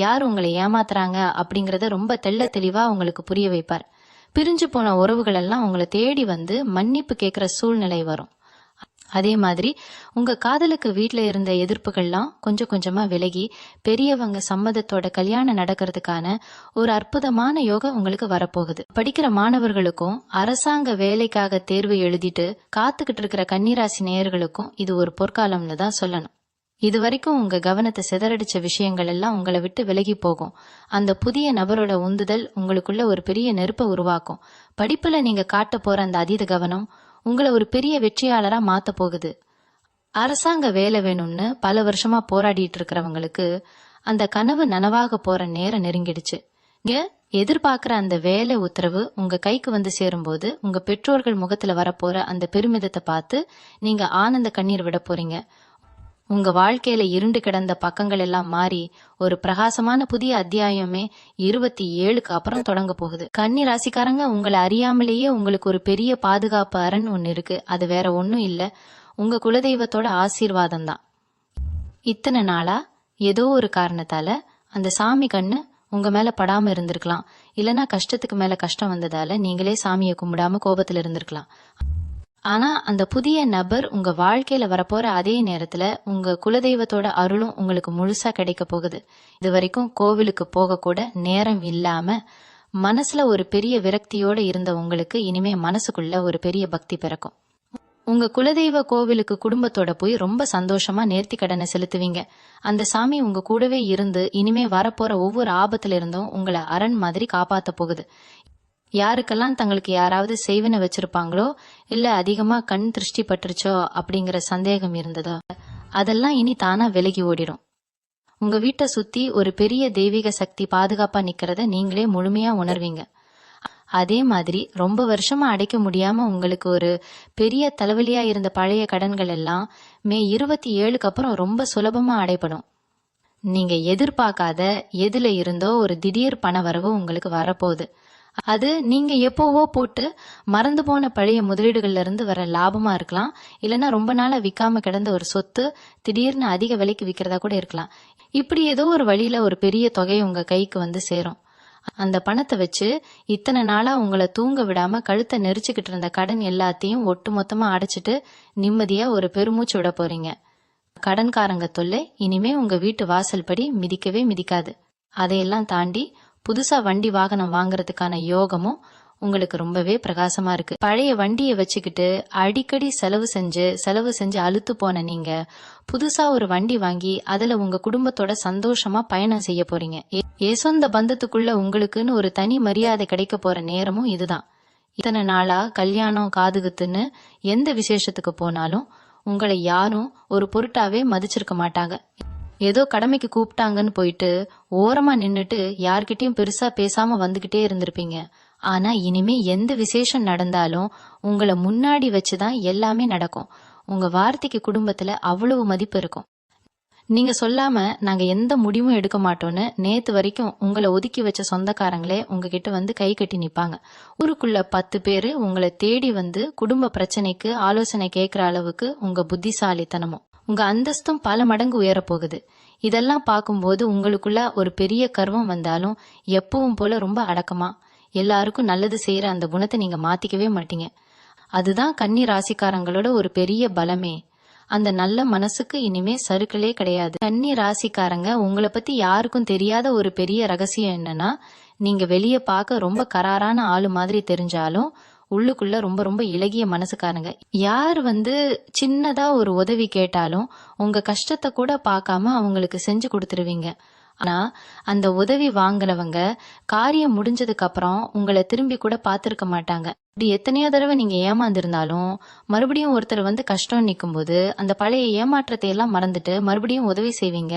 யாரு உங்களை ஏமாத்துறாங்க அப்படிங்கறத ரொம்ப தெள்ள தெளிவா உங்களுக்கு புரிய வைப்பார். பிரிஞ்சு போன உறவுகள் எல்லாம் உங்களை தேடி வந்து மன்னிப்பு கேட்கிற சூழ்நிலை வரும். அதே மாதிரி உங்க காதலுக்கு வீட்டுல இருந்த எதிர்ப்புகள்லாம் கொஞ்சம் கொஞ்சமா விலகி பெரியவங்க சம்மதத்தோட கல்யாணம் நடக்கிறதுக்கான ஒரு அற்புதமான யோகம் உங்களுக்கு வரப்போகுது. படிக்கிற மாணவர்களுக்கும் அரசாங்க வேலைக்காக தேர்வு எழுதிட்டு காத்துக்கிட்டு இருக்கிற கன்னிராசி நேயர்களுக்கும் இது ஒரு பொற்காலம்னு தான் சொல்லணும். இது வரைக்கும் உங்க கவனத்தை சிதறடிச்ச விஷயங்கள் எல்லாம் உங்களை விட்டு விலகி போகும். அந்த புதிய நபரோட உந்துதல் உங்களுக்குள்ள ஒரு பெரிய நெருப்பை உருவாக்கும். படிப்புல நீங்க காட்ட போற அந்த அதீத கவனம் உங்களை ஒரு பெரிய வெற்றியாளரா மாத்த போகுது. அரசாங்க வேலை வேணும்னு பல வருஷமா போராடிட்டு இருக்கிறவங்களுக்கு அந்த கனவு நனவாக போற நேரம் நெருங்கிடுச்சு. இங்க எதிர்பார்க்கிற அந்த வேலை உத்தரவு உங்க கைக்கு வந்து சேரும்போது உங்க பெற்றோர்கள் முகத்துல வரப்போற அந்த பெருமிதத்தை பார்த்து நீங்க ஆனந்த கண்ணீர் விட போறீங்க. உங்க வாழ்க்கையில இருண்டு கிடந்த பக்கங்கள் எல்லாம் மாறி ஒரு பிரகாசமான புதிய அத்தியாயமே 27க்கு அப்புறம் தொடங்க போகுது. கன்னி ராசிக்காரங்க, உங்களை அறியாமலேயே உங்களுக்கு ஒரு பெரிய பாதுகாப்பு அரண் ஒண்ணு இருக்கு. அது வேற ஒண்ணும் இல்ல, உங்க குலதெய்வத்தோட ஆசீர்வாதம் தான். இத்தனை நாளா ஏதோ ஒரு காரணத்தால அந்த சாமி கண்ணு உங்க மேல படாம இருந்திருக்கலாம், இல்லனா கஷ்டத்துக்கு மேல கஷ்டம் வந்ததால நீங்களே சாமியை கும்பிடாம கோபத்துல இருந்திருக்கலாம். ஆனா அந்த புதிய நபர் உங்க வாழ்க்கையில வரப்போற அதே நேரத்துல உங்க குலதெய்வத்தோட அருளும் உங்களுக்கு முழுசா கிடைக்க போகுது. இது வரைக்கும் கோவிலுக்கு போக கூட நேரம் இல்லாம மனசுல ஒரு பெரிய விரக்தியோட இருந்த உங்களுக்கு இனிமே மனசுக்குள்ள ஒரு பெரிய பக்தி பிறக்கும். உங்க குலதெய்வ கோவிலுக்கு குடும்பத்தோட போய் ரொம்ப சந்தோஷமா நேர்த்தி கடனை செலுத்துவீங்க. அந்த சாமி உங்க கூடவே இருந்து இனிமே வரப்போற ஒவ்வொரு ஆபத்துல இருந்தும் உங்களை அரண் மாதிரி காப்பாத்த போகுது. யாருக்கெல்லாம் தங்களுக்கு யாராவது செய்வன வச்சிருப்பாங்களோ, இல்ல அதிகமா கண் திருஷ்டி பட்டுருச்சோ அப்படிங்கிற சந்தேகம் இருந்ததோ, அதெல்லாம் இனி தானா விலகி ஓடிடும். உங்க வீட்டை சுத்தி ஒரு பெரிய தெய்வீக சக்தி பாதுகாப்பா நிக்கிறத நீங்களே முழுமையா உணர்வீங்க. அதே மாதிரி ரொம்ப வருஷமா அடைக்க முடியாம உங்களுக்கு ஒரு பெரிய தலைவலியா இருந்த பழைய கடன்கள் எல்லாம் மே 27க்கு அப்புறம் ரொம்ப சுலபமா அடைபடும். நீங்க எதிர்பார்க்காத எதுல இருந்தோ ஒரு திடீர் பண வரவு உங்களுக்கு வரப்போகுது. அது நீங்க எப்போவோ போட்டு மறந்து போன பழைய முதலீடுகள்ல இருந்து வர லாபமா இருக்கலாம், இல்லைன்னா ரொம்ப நாளா விற்காம கிடந்த ஒரு சொத்து திடீர்னு அதிக விலைக்கு விற்கிறதா கூட இருக்கலாம். இப்படி ஏதோ ஒரு வழியில ஒரு பெரிய தொகை உங்க கைக்கு வந்து சேரும். அந்த பணத்தை வச்சு இத்தனை நாளா உங்களை தூங்க விடாம கழுத்தை நெரிச்சுக்கிட்டு இருந்த கடன் எல்லாத்தையும் ஒட்டு மொத்தமா அடைச்சிட்டு நிம்மதியா ஒரு பெருமூச்சு விட போறீங்க. கடன்காரங்க தொல்லை இனிமே உங்க வீட்டு வாசல் படி மிதிக்கவே மிதிக்காது. அதையெல்லாம் தாண்டி புதுசா வண்டி வாகனம் வாங்குறதுக்கான யோகமும் உங்களுக்கு ரொம்பவே பிரகாசமா இருக்கு. பழைய வண்டியை வச்சுக்கிட்டு அடிக்கடி செலவு செஞ்சு அலுத்து போன நீங்க புதுசா ஒரு வண்டி வாங்கி அதுல உங்க குடும்பத்தோட சந்தோஷமா பயணம் செய்ய போறீங்க. சொந்த பந்தத்துக்குள்ள உங்களுக்குன்னு ஒரு தனி மரியாதை கிடைக்க போற நேரமும் இதுதான். இத்தனை நாளா கல்யாணம் காதுகுத்துன்னு எந்த விசேஷத்துக்கு போனாலும் உங்களை யாரும் ஒரு பொருட்டாவே மதிச்சிருக்க மாட்டாங்க. ஏதோ கடமைக்கு கூப்பிட்டாங்கன்னு போயிட்டு ஓரமா நின்னுட்டு யார்கிட்டயும் பெருசா பேசாம வந்துகிட்டே இருந்திருப்பீங்க. ஆனா இனிமே எந்த விசேஷம் நடந்தாலும் உங்களை முன்னாடி வச்சுதான் எல்லாமே நடக்கும். உங்க வார்த்தைக்கு குடும்பத்துல அவ்வளவு மதிப்பு இருக்கும். நீங்க சொல்லாம நாங்க எந்த முடிவும் எடுக்க மாட்டோம்னு நேத்து வரைக்கும் உங்களை ஒதுக்கி வச்ச சொந்தக்காரங்களே உங்ககிட்ட வந்து கை கட்டி நிப்பாங்க. ஊருக்குள்ள 10 பேரு உங்களை தேடி வந்து குடும்ப பிரச்சனைக்கு ஆலோசனை கேட்கிற அளவுக்கு உங்க புத்திசாலித்தனமும் உங்க அந்தஸ்தும் பல மடங்கு உயரப்போகுது. இதெல்லாம் பார்க்கும்போது உங்களுக்குள்ள ஒரு பெரிய கர்வம் வந்தாலும் எப்பவும் போல ரொம்ப அடக்கமா எல்லாருக்கும் நல்லது செய்யற அந்த குணத்தை நீங்க மாத்திக்கவே மாட்டீங்க. அதுதான் கன்னி ராசிக்காரங்களோட ஒரு பெரிய பலமே. அந்த நல்ல மனசுக்கு இனிமே சறுக்கலே கிடையாது. கன்னி ராசிக்காரங்க, உங்களை பத்தி யாருக்கும் தெரியாத ஒரு பெரிய ரகசியம் என்னன்னா, நீங்க வெளியே பார்க்க ரொம்ப கராரான ஆளு மாதிரி தெரிஞ்சாலும் உள்ளுக்குள்ள ரொம்ப ரொம்ப இளகிய மனசுக்காரங்க. யார் சின்னதா ஒரு உதவி கேட்டாலும் உங்க கஷ்டத்தை கூட பார்க்காம அவங்களுக்கு செஞ்சு கொடுத்துருவீங்க. ஆனா அந்த உதவி வாங்குறவங்க காரியம் முடிஞ்சதுக்கு அப்புறம் உங்களை திரும்பி கூட பார்த்திருக்க மாட்டாங்க. இப்படி எத்தனையோ தடவை நீங்க ஏமாந்திருந்தாலும் மறுபடியும் ஒருத்தர் கஷ்டம் நிற்கும் போது அந்த பழைய ஏமாற்றத்தை எல்லாம் மறந்துட்டு மறுபடியும் உதவி செய்வீங்க.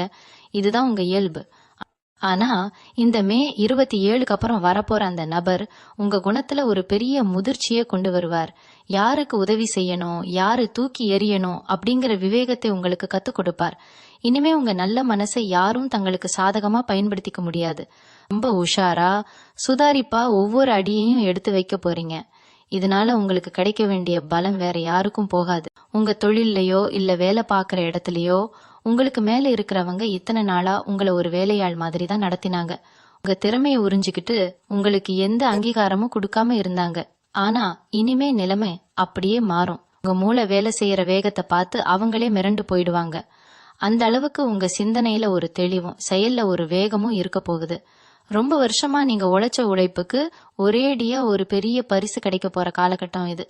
இதுதான் உங்க இயல்பு. ஆனா இந்த மே 27க்கு அப்புறம் வரப்போற அந்த நபர் உங்க குணத்துல ஒரு பெரிய முதிர்ச்சியை கொண்டு வருவார். யாருக்கு உதவி செய்யணும், யாரு தூக்கி எறியணும் அப்படிங்கிற விவேகத்தை உங்களுக்கு கத்துக் கொடுப்பார். இனிமே உங்க நல்ல மனசை யாரும் தங்களுக்கு சாதகமா பயன்படுத்திக்க முடியாது. ரொம்ப உஷாரா சுதாரிப்பா ஒவ்வொரு அடியையும் எடுத்து வைக்க போறீங்க. இதனால உங்களுக்கு கிடைக்க வேண்டிய பலம் வேற யாருக்கும் போகாது. உங்க தொழிலையோ இல்ல வேலை பார்க்குற இடத்துலயோ உங்களுக்கு மேல இருக்கிறவங்க இத்தனை நாளா உங்களை ஒரு வேலையாள் மாதிரி தான் நடத்தினாங்க. உங்க திறமையை உறிஞ்சிக்கிட்டு உங்களுக்கு எந்த அங்கீகாரமும் கொடுக்காம இருந்தாங்க. ஆனா இனிமே நிலைமை அப்படியே மாறும். உங்க மூளை வேலை செய்யற வேகத்தை பார்த்து அவங்களே மிரண்டு போயிடுவாங்க. அந்த அளவுக்கு உங்க சிந்தனையில ஒரு தெளிவும் செயல்ல ஒரு வேகமும் இருக்க போகுது. ரொம்ப வருஷமா நீங்க உழைச்ச உழைப்புக்கு ஒரேடியா ஒரு பெரிய பரிசு கிடைக்க போற காலகட்டம் இது.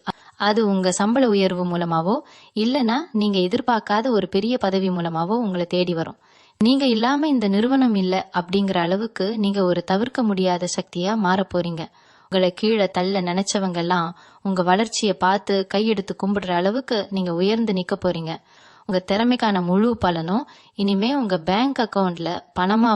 அது உங்க சம்பள உயர்வு மூலமாவோ இல்லனா நீங்க எதிர்பார்க்காத ஒரு பெரிய பதவி மூலமாவோ உங்களை தேடி வரும். நீங்க இல்லாம இந்த நிறுவனம் இல்ல அப்படிங்கிற அளவுக்கு நீங்க ஒரு தவிர்க்க முடியாத சக்தியா மாற போறீங்க. உங்களை கீழே தள்ள நினைச்சவங்க எல்லாம் உங்க வளர்ச்சியை பார்த்து கையெடுத்து கும்பிடுற அளவுக்கு நீங்க உயர்ந்து நிக்க போறீங்க. உங்க திறமைக்கான முழு பலனும் இனிமே உங்க பேங்க் அக்கவுண்ட்ல பணமா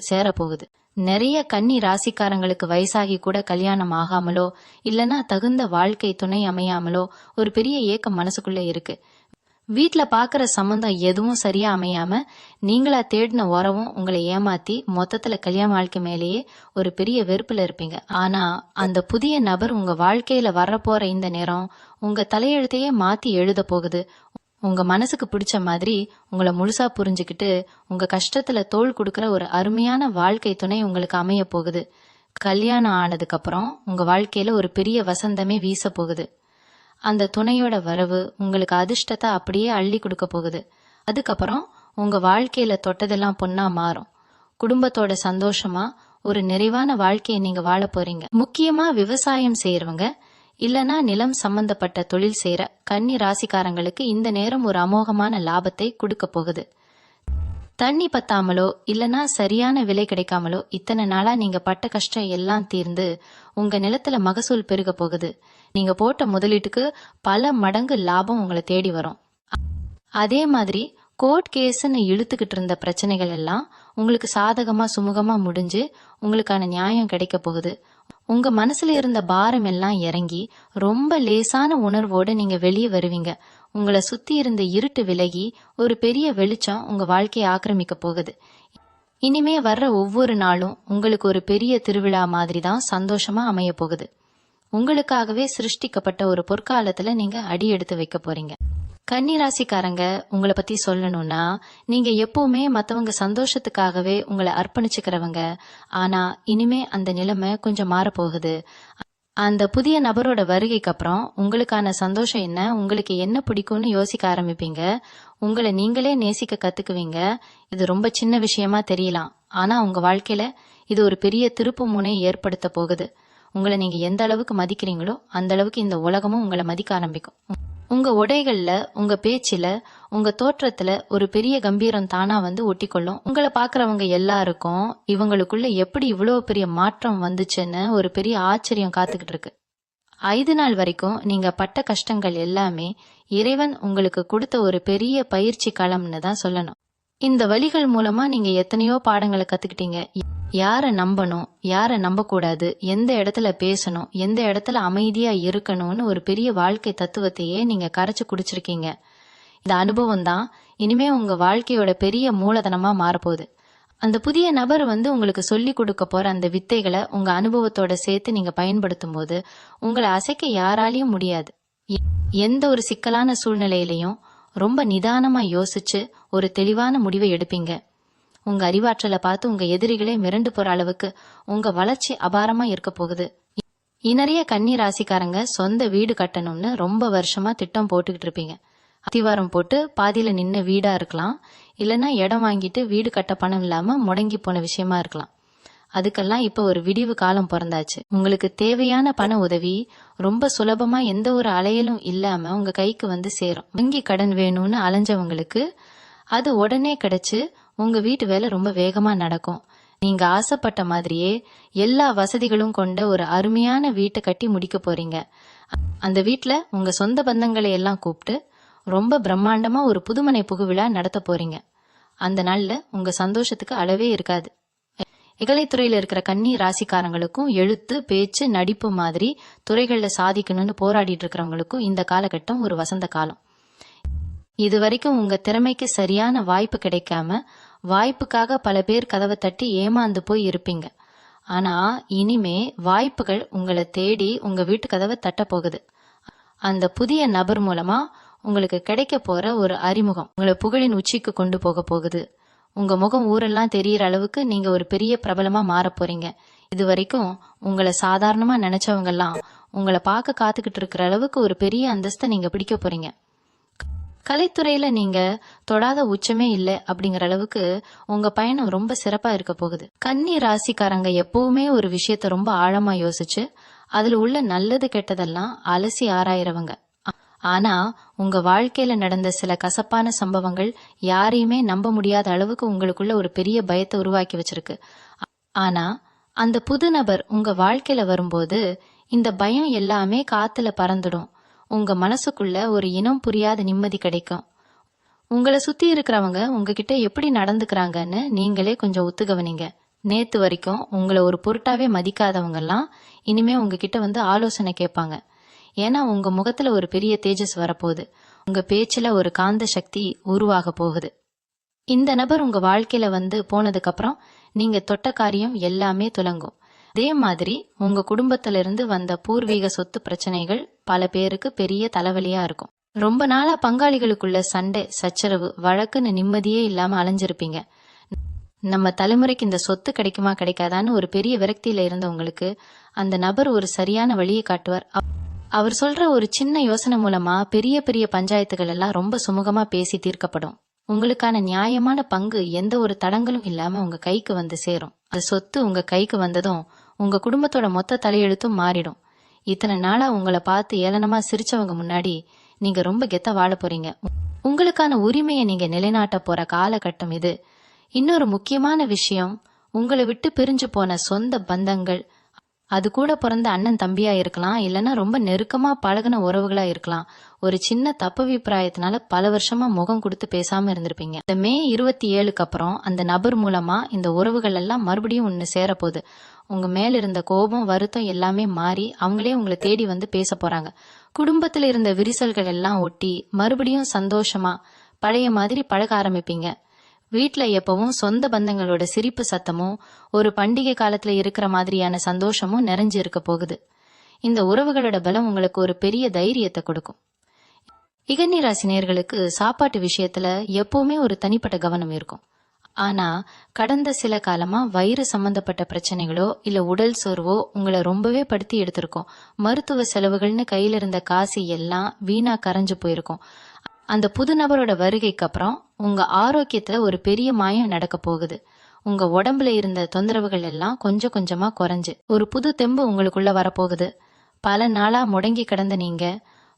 சேர போகுது. நிறைய கன்னி ராசிக்காரங்களுக்கு வயசாகி கூட கல்யாணம் ஆகாமலோ இல்லனா தகுந்த வாழ்க்கை துணை அமையாமலோ ஒரு பெரிய ஏக்கம் மனசுக்குள்ள இருக்கு. வீட்டுல பாக்குற சம்பந்தம் எதுவும் சரியா அமையாம நீங்களா தேடின உறவும் உங்களை ஏமாத்தி மொத்தத்துல கல்யாண வாழ்க்கை மேலேயே ஒரு பெரிய வெறுப்புல இருப்பீங்க. ஆனா அந்த புதிய நபர் உங்க வாழ்க்கையில வரப்போற இந்த நேரம் உங்க தலையெழுத்தையே மாத்தி எழுத போகுது. உங்க மனசுக்கு பிடிச்ச மாதிரி உங்களை முழுசா புரிஞ்சுக்கிட்டு உங்க கஷ்டத்துல தோள் கொடுக்கற ஒரு அருமையான வாழ்க்கை துணை உங்களுக்கு அமைய போகுது. கல்யாணம் ஆனதுக்கு அப்புறம் உங்க வாழ்க்கையில ஒரு பெரிய வசந்தமே வீச போகுது. அந்த துணையோட வரவு உங்களுக்கு அதிர்ஷ்டத்தை அப்படியே அள்ளி கொடுக்க போகுது. அதுக்கப்புறம் உங்க வாழ்க்கையில தொட்டதெல்லாம் பொண்ணா மாறும். குடும்பத்தோட சந்தோஷமா ஒரு நிறைவான வாழ்க்கையை நீங்க வாழ போறீங்க. முக்கியமா விவசாயம் செய்யறவங்க இல்லனா நிலம் சம்பந்தப்பட்ட தொழில் செய்யற கன்னி ராசிக்காரங்களுக்கு இந்த நேரம் ஒரு அமோகமான லாபத்தை கொடுக்க போகுது. தண்ணி பத்தாமலோ இல்லனா சரியான விலை கிடைக்காமலோ இத்தனை நாளா நீங்க பட்ட கஷ்டம் எல்லாம் தீர்ந்து உங்க நிலத்துல மகசூல் பெருக போகுது. நீங்க போட்ட முதலீட்டுக்கு பல மடங்கு லாபம் உங்களை தேடி வரும். அதே மாதிரி கோர்ட் கேஸ்ன்னு இழுத்துக்கிட்டு இருந்த பிரச்சனைகள் எல்லாம் உங்களுக்கு சாதகமா சுமூகமா முடிஞ்சு உங்களுக்கான நியாயம் கிடைக்க போகுது. உங்க மனசுல இருந்த பாரம் எல்லாம் இறங்கி ரொம்ப லேசான உணர்வோடு நீங்க வெளியே வருவீங்க. உங்களை சுத்தி இருந்த இருட்டு விலகி ஒரு பெரிய வெளிச்சம் உங்க வாழ்க்கையை ஆக்கிரமிக்க போகுது. இனிமே வர்ற ஒவ்வொரு நாளும் உங்களுக்கு ஒரு பெரிய திருவிழா மாதிரி தான் சந்தோஷமா அமைய போகுது. உங்களுக்காகவே சிருஷ்டிக்கப்பட்ட ஒரு பொற்காலத்துல நீங்க அடி எடுத்து வைக்க போறீங்க. கன்னிராசிக்காரங்க, உங்களை பத்தி சொல்லணும்னா நீங்க எப்பவுமே மத்தவங்க சந்தோஷத்துக்காகவே உங்களை அர்ப்பணிச்சுக்கிறவங்க. ஆனா இனிமே அந்த நிலைமை கொஞ்சம் மாறப்போகுது. அந்த புதிய நபரோட வருகைக்கு அப்புறம் உங்களுக்கான சந்தோஷம் என்ன, உங்களுக்கு என்ன பிடிக்கும்னு யோசிக்க ஆரம்பிப்பீங்க. உங்களை நீங்களே நேசிக்க கத்துக்குவீங்க. இது ரொம்ப சின்ன விஷயமா தெரியலாம், ஆனா உங்க வாழ்க்கையில இது ஒரு பெரிய திருப்பு முனை ஏற்படுத்த போகுது. உங்களை நீங்க எந்த அளவுக்கு மதிக்கிறீங்களோ அந்த அளவுக்கு இந்த உலகமும் உங்களை மதிக்க ஆரம்பிக்கும். உங்க உடைகள்ல, உங்க பேச்சில, உங்க தோற்றத்துல ஒரு பெரிய கம்பீரம் தானா ஒட்டிக்கொள்ளும். உங்களை பாக்குறவங்க எல்லாருக்கும் இவங்களுக்குள்ள எப்படி இவ்வளவு பெரிய மாற்றம் வந்துச்சுன்னு ஒரு பெரிய ஆச்சரியம் காத்துக்கிட்டு இருக்கு. 5 நாள் வரைக்கும் நீங்க பட்ட கஷ்டங்கள் எல்லாமே இறைவன் உங்களுக்கு கொடுத்த ஒரு பெரிய பயிற்சி களம்னு தான் சொல்லணும். இந்த வழிகள் மூலமா நீங்க எத்தனையோ பாடங்களை கத்துக்கிட்டீங்க. யார நம்பணும், யார நம்ப கூடாது, எந்த இடத்துல பேசணும், எந்த இடத்துல அமைதியா இருக்கணும்னு ஒரு பெரிய வாழ்க்கை தத்துவத்தையே நீங்க கரைச்சு குடிச்சிருக்கீங்க. இந்த அனுபவம் தான் இனிமே உங்க வாழ்க்கையோட பெரிய மூலதனமா மாறப்போகுது. அந்த புதிய நபர் உங்களுக்கு சொல்லி கொடுக்க போற அந்த வித்தைகளை உங்க அனுபவத்தோட சேர்த்து நீங்க பயன்படுத்தும் போது உங்களை அசைக்க யாராலையும் முடியாது. எந்த ஒரு சிக்கலான சூழ்நிலையிலையும் ரொம்ப நிதானமா யோசிச்சு ஒரு தெளிவான முடிவை எடுப்பீங்க. உங்க அறிவாற்றலை பார்த்து உங்க எதிரிகளே மிரண்டு போற அளவுக்கு உங்க வளர்ச்சி அபாரமா இருக்க போகுது. நிறைய கன்னி ராசிக்காரங்க சொந்த வீடு கட்டணும்னு ரொம்ப வருஷமா திட்டம் போட்டுக்கிட்டு இருப்பீங்க. அத்திவாரம் போட்டு பாதியில நின்ன வீடா இருக்கலாம், இல்லைன்னா இடம் வாங்கிட்டு வீடு கட்ட பணம் இல்லாம முடங்கி போன விஷயமா இருக்கலாம். அதுக்கெல்லாம் இப்ப ஒரு விடிவு காலம் பிறந்தாச்சு. உங்களுக்கு தேவையான பண உதவி ரொம்ப சுலபமா எந்த ஒரு அலையலும் இல்லாம உங்க கைக்கு வந்து சேரும். வங்கி கடன் வேணும்னு அலைஞ்சவங்களுக்கு அது உடனே கிடைச்சு உங்க வீட்டு வேலை ரொம்ப வேகமா நடக்கும். நீங்க ஆசைப்பட்ட மாதிரியே எல்லா வசதிகளும் கொண்ட ஒரு அருமையான வீட்டை கட்டி முடிக்க போறீங்க. அந்த வீட்டுல உங்க சொந்த பந்தங்களை எல்லாம் கூப்பிட்டு ரொம்ப பிரம்மாண்டமா ஒரு புதுமனை புகுவிழா நடத்த போறீங்க. அந்த நாள்ல உங்க சந்தோஷத்துக்கு அளவே இருக்காது. இகலைத்துறையில இருக்கிற கன்னி ராசிக்காரங்களுக்கும் எழுத்து, பேச்சு, நடிப்பு மாதிரி துறைகள்ல சாதிக்கணும்னு போராடிட்டு இருக்கிறவங்களுக்கும் இந்த காலகட்டம் ஒரு வசந்த காலம். இது வரைக்கும் உங்க திறமைக்கு சரியான வாய்ப்பு கிடைக்காம வாய்ப்புக்காக பல பேர் கதவை தட்டி ஏமாந்து போய் இருப்பீங்க. ஆனா இனிமே வாய்ப்புகள் உங்களை தேடி உங்க வீட்டு கதவை தட்ட போகுது. அந்த புதிய நபர் மூலமா உங்களுக்கு கிடைக்க போற ஒரு அறிமுகம் உங்களை புகழின் உச்சிக்கு கொண்டு போக போகுது. உங்க முகம் ஊரெல்லாம் தெரியற அளவுக்கு நீங்க ஒரு பெரிய பிரபலமா மாற போறீங்க. இது வரைக்கும் உங்களை சாதாரணமா நினைச்சவங்க எல்லாம் உங்களை பார்க்க காத்துக்கிட்டு இருக்கிற அளவுக்கு ஒரு பெரிய அந்தஸ்தை நீங்க பிடிக்க போறீங்க. கலைத்துறையில நீங்க தொடாத உச்சமே இல்லை அப்படிங்கிற அளவுக்கு உங்க பயணம் ரொம்ப சிறப்பா இருக்க போகுது. கன்னி ராசிக்காரங்க எப்பவுமே ஒரு விஷயத்த ரொம்ப ஆழமா யோசிச்சு அதுல உள்ள நல்லது கெட்டதெல்லாம் அலசி ஆராயிறவங்க. ஆனா உங்க வாழ்க்கையில நடந்த சில கசப்பான சம்பவங்கள் யாரையுமே நம்ப முடியாத அளவுக்கு உங்களுக்குள்ள ஒரு பெரிய பயத்தை உருவாக்கி வச்சிருக்கு. ஆனா அந்த புது நபர் உங்க வாழ்க்கையில வரும்போது இந்த பயம் எல்லாமே காத்துல பறந்துடும். உங்க மனசுக்குள்ள ஒரு இனம் புரியாத நிம்மதி கிடைக்கும். உங்களை சுத்தி இருக்கிறவங்க உங்ககிட்ட எப்படி நடந்துக்கிறாங்கன்னு நீங்களே கொஞ்சம் ஒத்துக்கவனீங்க. நேத்து வரைக்கும் உங்களை ஒரு பொருட்டாவே மதிக்காதவங்க எல்லாம் இனிமே உங்ககிட்ட வந்து ஆலோசனை கேட்பாங்க. ஏன்னா உங்க முகத்துல ஒரு பெரிய தேஜஸ் வரப்போகுது. உங்க பேச்சுல ஒரு காந்த சக்தி உருவாக போகுது. இந்த நபர் உங்க வாழ்க்கையில வந்து போனதுக்கு அப்புறம் நீங்க தொட்ட காரியம் எல்லாமே துலங்கும். அதே மாதிரி உங்க குடும்பத்தில இருந்து வந்த பூர்வீக சொத்து பிரச்சனைகள் பல பேருக்கு பெரிய தலைவலியா இருக்கும். ரொம்ப நாளா பங்காளிகளுக்குள்ள சண்டை, சச்சரவு, வழக்குன்னு நிம்மதியே இல்லாம அலைஞ்சிருப்பீங்க. நம்ம தலைமுறைக்கு இந்த சொத்து கிடைக்குமா கிடைக்காதான்னு ஒரு பெரிய விரக்தியில இருந்தவங்களுக்கு அந்த நபர் ஒரு சரியான வழியை காட்டுவார். அவர் சொல்ற ஒரு சின்ன யோசனை மூலமா பெரிய பெரிய பஞ்சாயத்துகள் எல்லாம் ரொம்ப சுமூகமா பேசி தீர்க்கப்படும். உங்களுக்கான நியாயமான பங்கு எந்த ஒரு தடங்களும் இல்லாம உங்க கைக்கு வந்து சேரும். அந்த சொத்து உங்க கைக்கு வந்ததும் உங்க குடும்பத்தோட மொத்த தலையெழுத்தும் மாறிடும். இத்தனை நாளா உங்களை பார்த்து ஏளனமா சிரிச்சவங்க முன்னாடி நீங்க ரொம்ப கெத்த வாழ போறீங்க. உங்களுக்கான உரிமையை நீங்க நிலைநாட்ட போற காலகட்டம் இது. இன்னொரு முக்கியமான விஷயம், உங்களை விட்டு பிரிஞ்சு போன சொந்த பந்தங்கள், அது கூட பிறந்த அண்ணன் தம்பியா இருக்கலாம், இல்லைன்னா ரொம்ப நெருக்கமா பழகின உறவுகளா இருக்கலாம். ஒரு சின்ன தப்பபிப்பிராயத்தினால பல வருஷமா முகம் கொடுத்து பேசாம இருந்திருப்பீங்க. இந்த மே 27க்கு அப்புறம் அந்த நபர் மூலமா இந்த உறவுகள் எல்லாம் மறுபடியும் ஒன்னு சேரப்போகுது. உங்க மேல இருந்த கோபம், வருத்தம் எல்லாமே மாறி அவங்களே உங்களை தேடி வந்து பேச போறாங்க. குடும்பத்துல இருந்த விரிசல்கள் எல்லாம் ஒட்டி மறுபடியும் சந்தோஷமா பழைய மாதிரி பழக ஆரம்பிப்பீங்க. வீட்டுல எப்பவும் சொந்த பந்தங்களோட சிரிப்பு சத்தமும் ஒரு பண்டிகை காலத்துல இருக்கிற மாதிரியான சந்தோஷமும் நிறைஞ்சு இருக்க போகுது. இந்த உறவுகளோட பலம் உங்களுக்கு ஒரு பெரிய தைரியத்தை கொடுக்கும். இகன்னி ராசி நேயர்களுக்கு சாப்பாட்டு விஷயத்துல எப்பவுமே ஒரு தனிப்பட்ட கவனம் இருக்கும். ஆனா கடந்த சில காலமா வயிறு சம்பந்தப்பட்ட பிரச்சனைகளோ இல்ல உடல் சோர்வோ உங்களை ரொம்பவே படுத்தி எடுத்திருக்கோம். மருத்துவ செலவுகள்னு கையில இருந்த காசு எல்லாம் வீணா கரைஞ்சு போயிருக்கும். அந்த புது நபரோட வருகைக்கு அப்புறம் உங்க ஆரோக்கியத்துல ஒரு பெரிய மாயம் நடக்க போகுது. உங்க உடம்புல இருந்த தொந்தரவுகள் எல்லாம் கொஞ்சம் கொஞ்சமா குறைஞ்சு ஒரு புது தெம்பு உங்களுக்குள்ள வரப்போகுது. பல நாளா முடங்கி கிடந்த நீங்க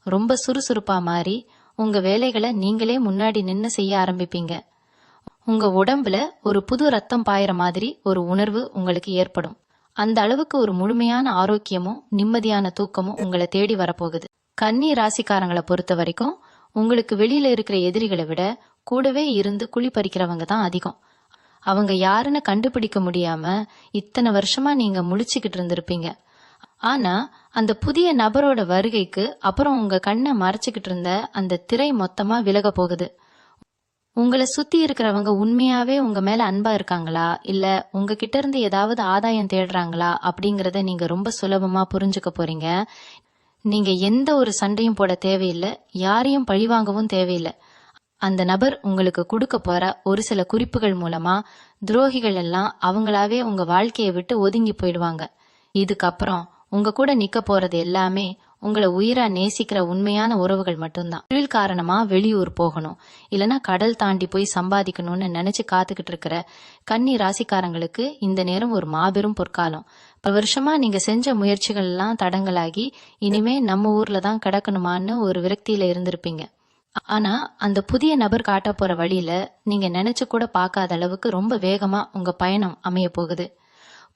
ரொம்ப சுறுசுறுப்பா மாறி உங்க வேலைகளை நீங்களே முன்னாடி நின்னு செய்ய ஆரம்பிப்பீங்க. உங்க உடம்புல ஒரு புது ரத்தம் பாயிற மாதிரி ஒரு உணர்வு உங்களுக்கு ஏற்படும். அந்த அளவுக்கு ஒரு முழுமையான ஆரோக்கியமும் நிம்மதியான தூக்கமும் உங்களை தேடி வரப்போகுது. கன்னி ராசிக்காரங்களை பொறுத்த வரைக்கும் உங்களுக்கு வெளியில இருக்கிற எதிரிகளை விட கூடவே இருந்து குழி பறிக்கிறவங்க தான் அதிகம். அவங்க யாருன்னு கண்டுபிடிக்க முடியாம இத்தனை வருஷமா நீங்க முழிச்சுக்கிட்டு இருந்திருப்பீங்க. ஆனா அந்த புதிய நபரோட வருகைக்கு அப்புறம் உங்க கண்ணை மறைச்சுக்கிட்டு இருந்த அந்த திரை மொத்தமா விலக போகுது. உங்களை சுத்தி இருக்கிறவங்க உண்மையாவே உங்க மேல அன்பா இருக்காங்களா, இல்ல உங்ககிட்ட இருந்து ஏதாவது ஆதாயம் தேடுறாங்களா அப்படிங்கறத நீங்க ரொம்ப சுலபமா புரிஞ்சுக்க போறீங்க. நீங்க எந்த ஒரு சண்டையும் போட தேவையில்லை, யாரையும் பழிவாங்கவும் தேவையில்லை. அந்த நபர் உங்களுக்கு கொடுக்க போற ஒரு சில குறிப்புகள் மூலமா துரோகிகள் எல்லாம் அவங்களாவே உங்க வாழ்க்கையை விட்டு ஒதுங்கி போயிடுவாங்க. இதுக்கப்புறம் உங்க கூட நிக்க போறது எல்லாமே உங்களை உயிரா நேசிக்கிற உண்மையான உறவுகள் மட்டும்தான். தொழில் காரணமா வெளியூர் போகணும், இல்லனா கடல் தாண்டி போய் சம்பாதிக்கணும்னு நினைச்சு காத்துக்கிட்டு இருக்கிற கன்னி ராசிக்காரங்களுக்கு இந்த நேரம் ஒரு மாபெரும் பொற்காலம். பல வருஷமா நீங்க செஞ்ச முயற்சிகள் எல்லாம் தடங்கலாகி இனிமே நம்ம ஊர்ல தான் கிடக்கணுமான்னு ஒரு விரக்தியில இருந்திருப்பீங்க. ஆனா அந்த புதிய நபர் காட்ட போற வழியில நீங்க நினைச்சு கூட பார்க்காத அளவுக்கு ரொம்ப வேகமா உங்க பயணம் அமைய போகுது.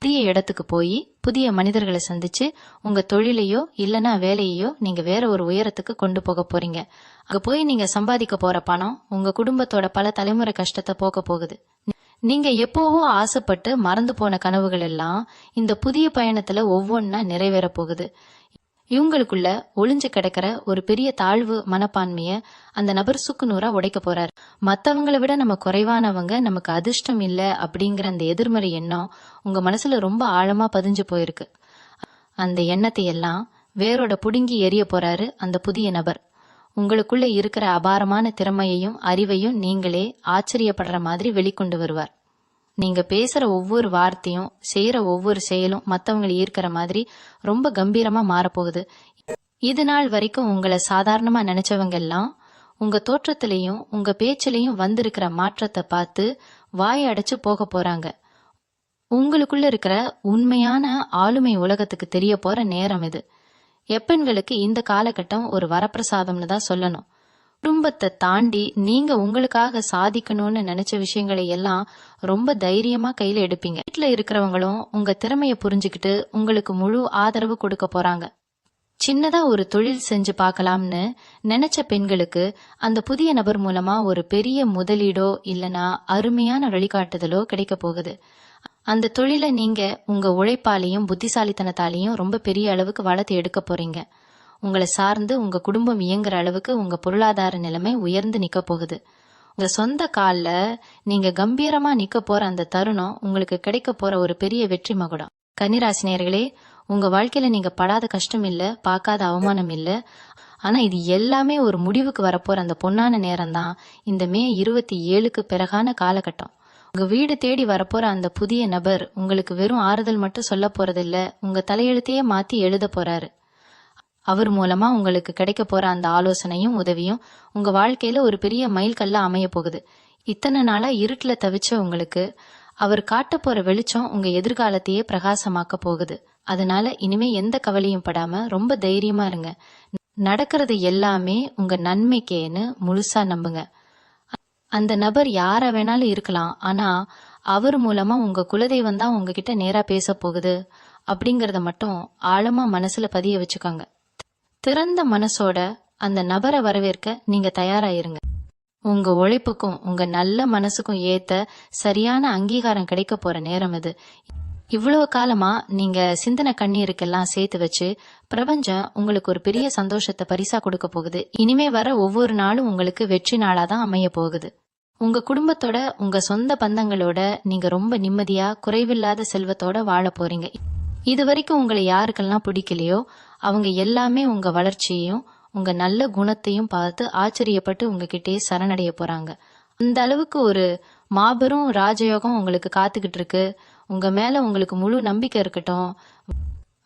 புதிய இடத்துக்கு போய் புதிய மனிதர்களை சந்திச்சு உங்க தொழிலையோ இல்லனா வேலையோ நீங்க வேற ஒரு உயரத்துக்கு கொண்டு போக போறீங்க. அங்க போய் நீங்க சம்பாதிக்க போற பணம் உங்க குடும்பத்தோட பல தலைமுறை கஷ்டத்தை போக்க போகுது. நீங்க எப்போவோ ஆசைப்பட்டு மறந்து போன கனவுகள் எல்லாம் இந்த புதிய பயணத்துல ஒவ்வொன்னா நிறைவேற போகுது. இவங்களுக்குள்ள ஒளிஞ்சு கிடக்கிற ஒரு பெரிய தாழ்வு மனப்பான்மைய அந்த நபர் சுக்குநூறா உடைக்க போறாரு. மத்தவங்களை விட நம்ம குறைவானவங்க, நமக்கு அதிர்ஷ்டம் இல்ல அப்படிங்கிற அந்த எதிர்மறை எண்ணம் உங்க மனசுல ரொம்ப ஆழமா பதிஞ்சு போயிருக்கு. அந்த எண்ணத்தை எல்லாம் வேரோட புடுங்கி எரிய போறாரு அந்த புதிய நபர். உங்களுக்குள்ள இருக்கிற அபாரமான திறமையையும் அறிவையும் நீங்களே ஆச்சரியப்படுற மாதிரி வெளிக்கொண்டு வருவார். நீங்க பேசுற ஒவ்வொரு வார்த்தையும் செய்யற ஒவ்வொரு செயலும் மத்தவங்களை ஈர்க்கிற மாதிரி ரொம்ப கம்பீரமா மாறப்போகுது. இது நாள் வரைக்கும் உங்களை சாதாரணமா நினைச்சவங்க எல்லாம் உங்க தோற்றத்திலையும் உங்க பேச்சிலையும் வந்திருக்கிற மாற்றத்தை பார்த்து வாய் அடைச்சு போக போறாங்க. உங்களுக்குள்ள இருக்கிற உண்மையான ஆளுமை உலகத்துக்கு தெரிய போற நேரம் இது. எப்பெண்களுக்கு இந்த காலகட்டம் ஒரு வரப்பிரசாதம்னு தான் சொல்லணும். குடும்பத்தை தாண்டி நீங்க உங்களுக்காக சாதிக்கணும்னு நினைச்ச விஷயங்களை எல்லாம் ரொம்ப தைரியமா கையில எடுப்பீங்க. வீட்டுல இருக்கிறவங்களும் உங்க திறமைய புரிஞ்சுக்கிட்டு உங்களுக்கு முழு ஆதரவு கொடுக்க போறாங்க. சின்னதா ஒரு தொழில் செஞ்சு பார்க்கலாம்னு நினைச்ச பெண்களுக்கு அந்த புதிய நபர் மூலமா ஒரு பெரிய முதலீடோ இல்லனா அருமையான வழிகாட்டுதலோ கிடைக்க போகுது. அந்த தொழிலை நீங்க உங்க உழைப்பாலையும் புத்திசாலித்தனத்தாலையும் ரொம்ப பெரிய அளவுக்கு வளர்த்து எடுக்க போறீங்க. உங்களை சார்ந்து உங்க குடும்பம் இயங்குற அளவுக்கு உங்க பொருளாதார நிலைமை உயர்ந்து நிக்க போகுது. உங்க சொந்த கால்ல நீங்க கம்பீரமா நிக்க போற அந்த தருணம் உங்களுக்கு கிடைக்க போற ஒரு பெரிய வெற்றி மகுடம். கன்னிராசி நேயர்களே, உங்க வாழ்க்கையில நீங்க படாத கஷ்டம் இல்ல, பார்க்காத அவமானம் இல்ல. ஆனா இது எல்லாமே ஒரு முடிவுக்கு வரப்போற அந்த பொன்னான நேரம் தான் இந்த மே 27க்கு பிறகான காலகட்டம். உங்க வீடு தேடி வரப்போற அந்த புதிய நபர் உங்களுக்கு வெறும் ஆறுதல் மட்டும் சொல்ல போறதில்ல, உங்க தலையெழுத்தையே மாத்தி எழுத போறாரு. அவர் மூலமா உங்களுக்கு கிடைக்க போற அந்த ஆலோசனையும் உதவியும் உங்க வாழ்க்கையில ஒரு பெரிய மைல்கல்ல அமைய போகுது. இத்தனை நாளா இருட்டுல தவிச்ச உங்களுக்கு அவர் காட்ட போற வெளிச்சம் உங்க எதிர்காலத்தையே பிரகாசமாக்க போகுது. அதனால இனிமே எந்த கவலையும் படாம ரொம்ப தைரியமா இருங்க. நடக்கிறது எல்லாமே உங்க நன்மைக்கேன்னு முழுசா நம்புங்க. அந்த நபர் யார வேணாலும் இருக்கலாம், ஆனா அவர் மூலமா உங்க குலதெய்வம் தான் உங்ககிட்ட நேரா பேச போகுது அப்படிங்கறத மட்டும் ஆழமா மனசுல பதிய வச்சுக்கோங்க. திறந்த மனசோட அந்த நபரை வரவேற்க நீங்க தயாராயிருங்க. உங்க உழைப்புக்கும் உங்க நல்ல மனசுக்கும் ஏத்த சரியான அங்கீகாரம் கிடைக்க போற நேரம் இது. இவ்வளவு காலமா நீங்க சிந்தனை கண்ணீருக்கெல்லாம் சேர்த்து வச்சு பிரபஞ்சம் உங்களுக்கு ஒரு பெரிய சந்தோஷத்தை பரிசா கொடுக்க போகுது. இனிமே வர ஒவ்வொரு நாளும் உங்களுக்கு வெற்றி நாளாதான் அமைய போகுது. உங்க குடும்பத்தோட உங்க சொந்த பந்தங்களோட நீங்க ரொம்ப நிம்மதியா குறைவில்லாத செல்வத்தோட வாழ போறீங்க. இது வரைக்கும் உங்களை யாருக்கெல்லாம் பிடிக்கலையோ அவங்க எல்லாமே உங்க வளர்ச்சியையும் உங்க நல்ல குணத்தையும் பார்த்து ஆச்சரியப்பட்டு உங்ககிட்டே சரணடைய போறாங்க. அந்த அளவுக்கு ஒரு மாபெரும் ராஜயோகம் உங்களுக்கு காத்துக்கிட்டு இருக்கு. உங்க மேல உங்களுக்கு முழு நம்பிக்கை இருக்கட்டும்.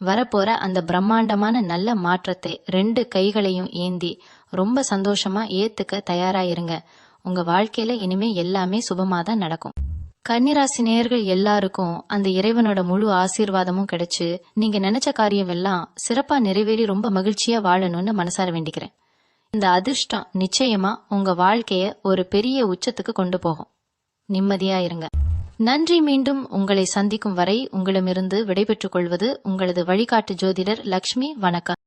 வரப்போற அந்த பிரம்மாண்டமான நல்ல மாற்றத்தை 2 கைகளையும் ஏந்தி ரொம்ப சந்தோஷமா ஏத்துக்க தயாராயிருங்க. உங்க வாழ்க்கையில இனிமே எல்லாமே சுபமாதான் நடக்கும். கன்னிராசி நேயர்கள் எல்லாருக்கும் அந்த இறைவனோட முழு ஆசீர்வாதமும் கிடைச்சு நீங்க நினைச்ச காரியம் எல்லாம் சிறப்பா நிறைவேறி ரொம்ப மகிழ்ச்சியா வாழணும்னு மனசார வேண்டிக்கிறேன். இந்த அதிர்ஷ்டம் நிச்சயமா உங்க வாழ்க்கைய ஒரு பெரிய உச்சத்துக்கு கொண்டு போகும். நிம்மதியா இருங்க. நன்றி. மீண்டும் உங்களை சந்திக்கும் வரை உங்களிடமிருந்து விடைபெற்றுக் கொள்வது உங்களது வழிகாட்டு ஜோதிடர் லக்ஷ்மி. வணக்கம்.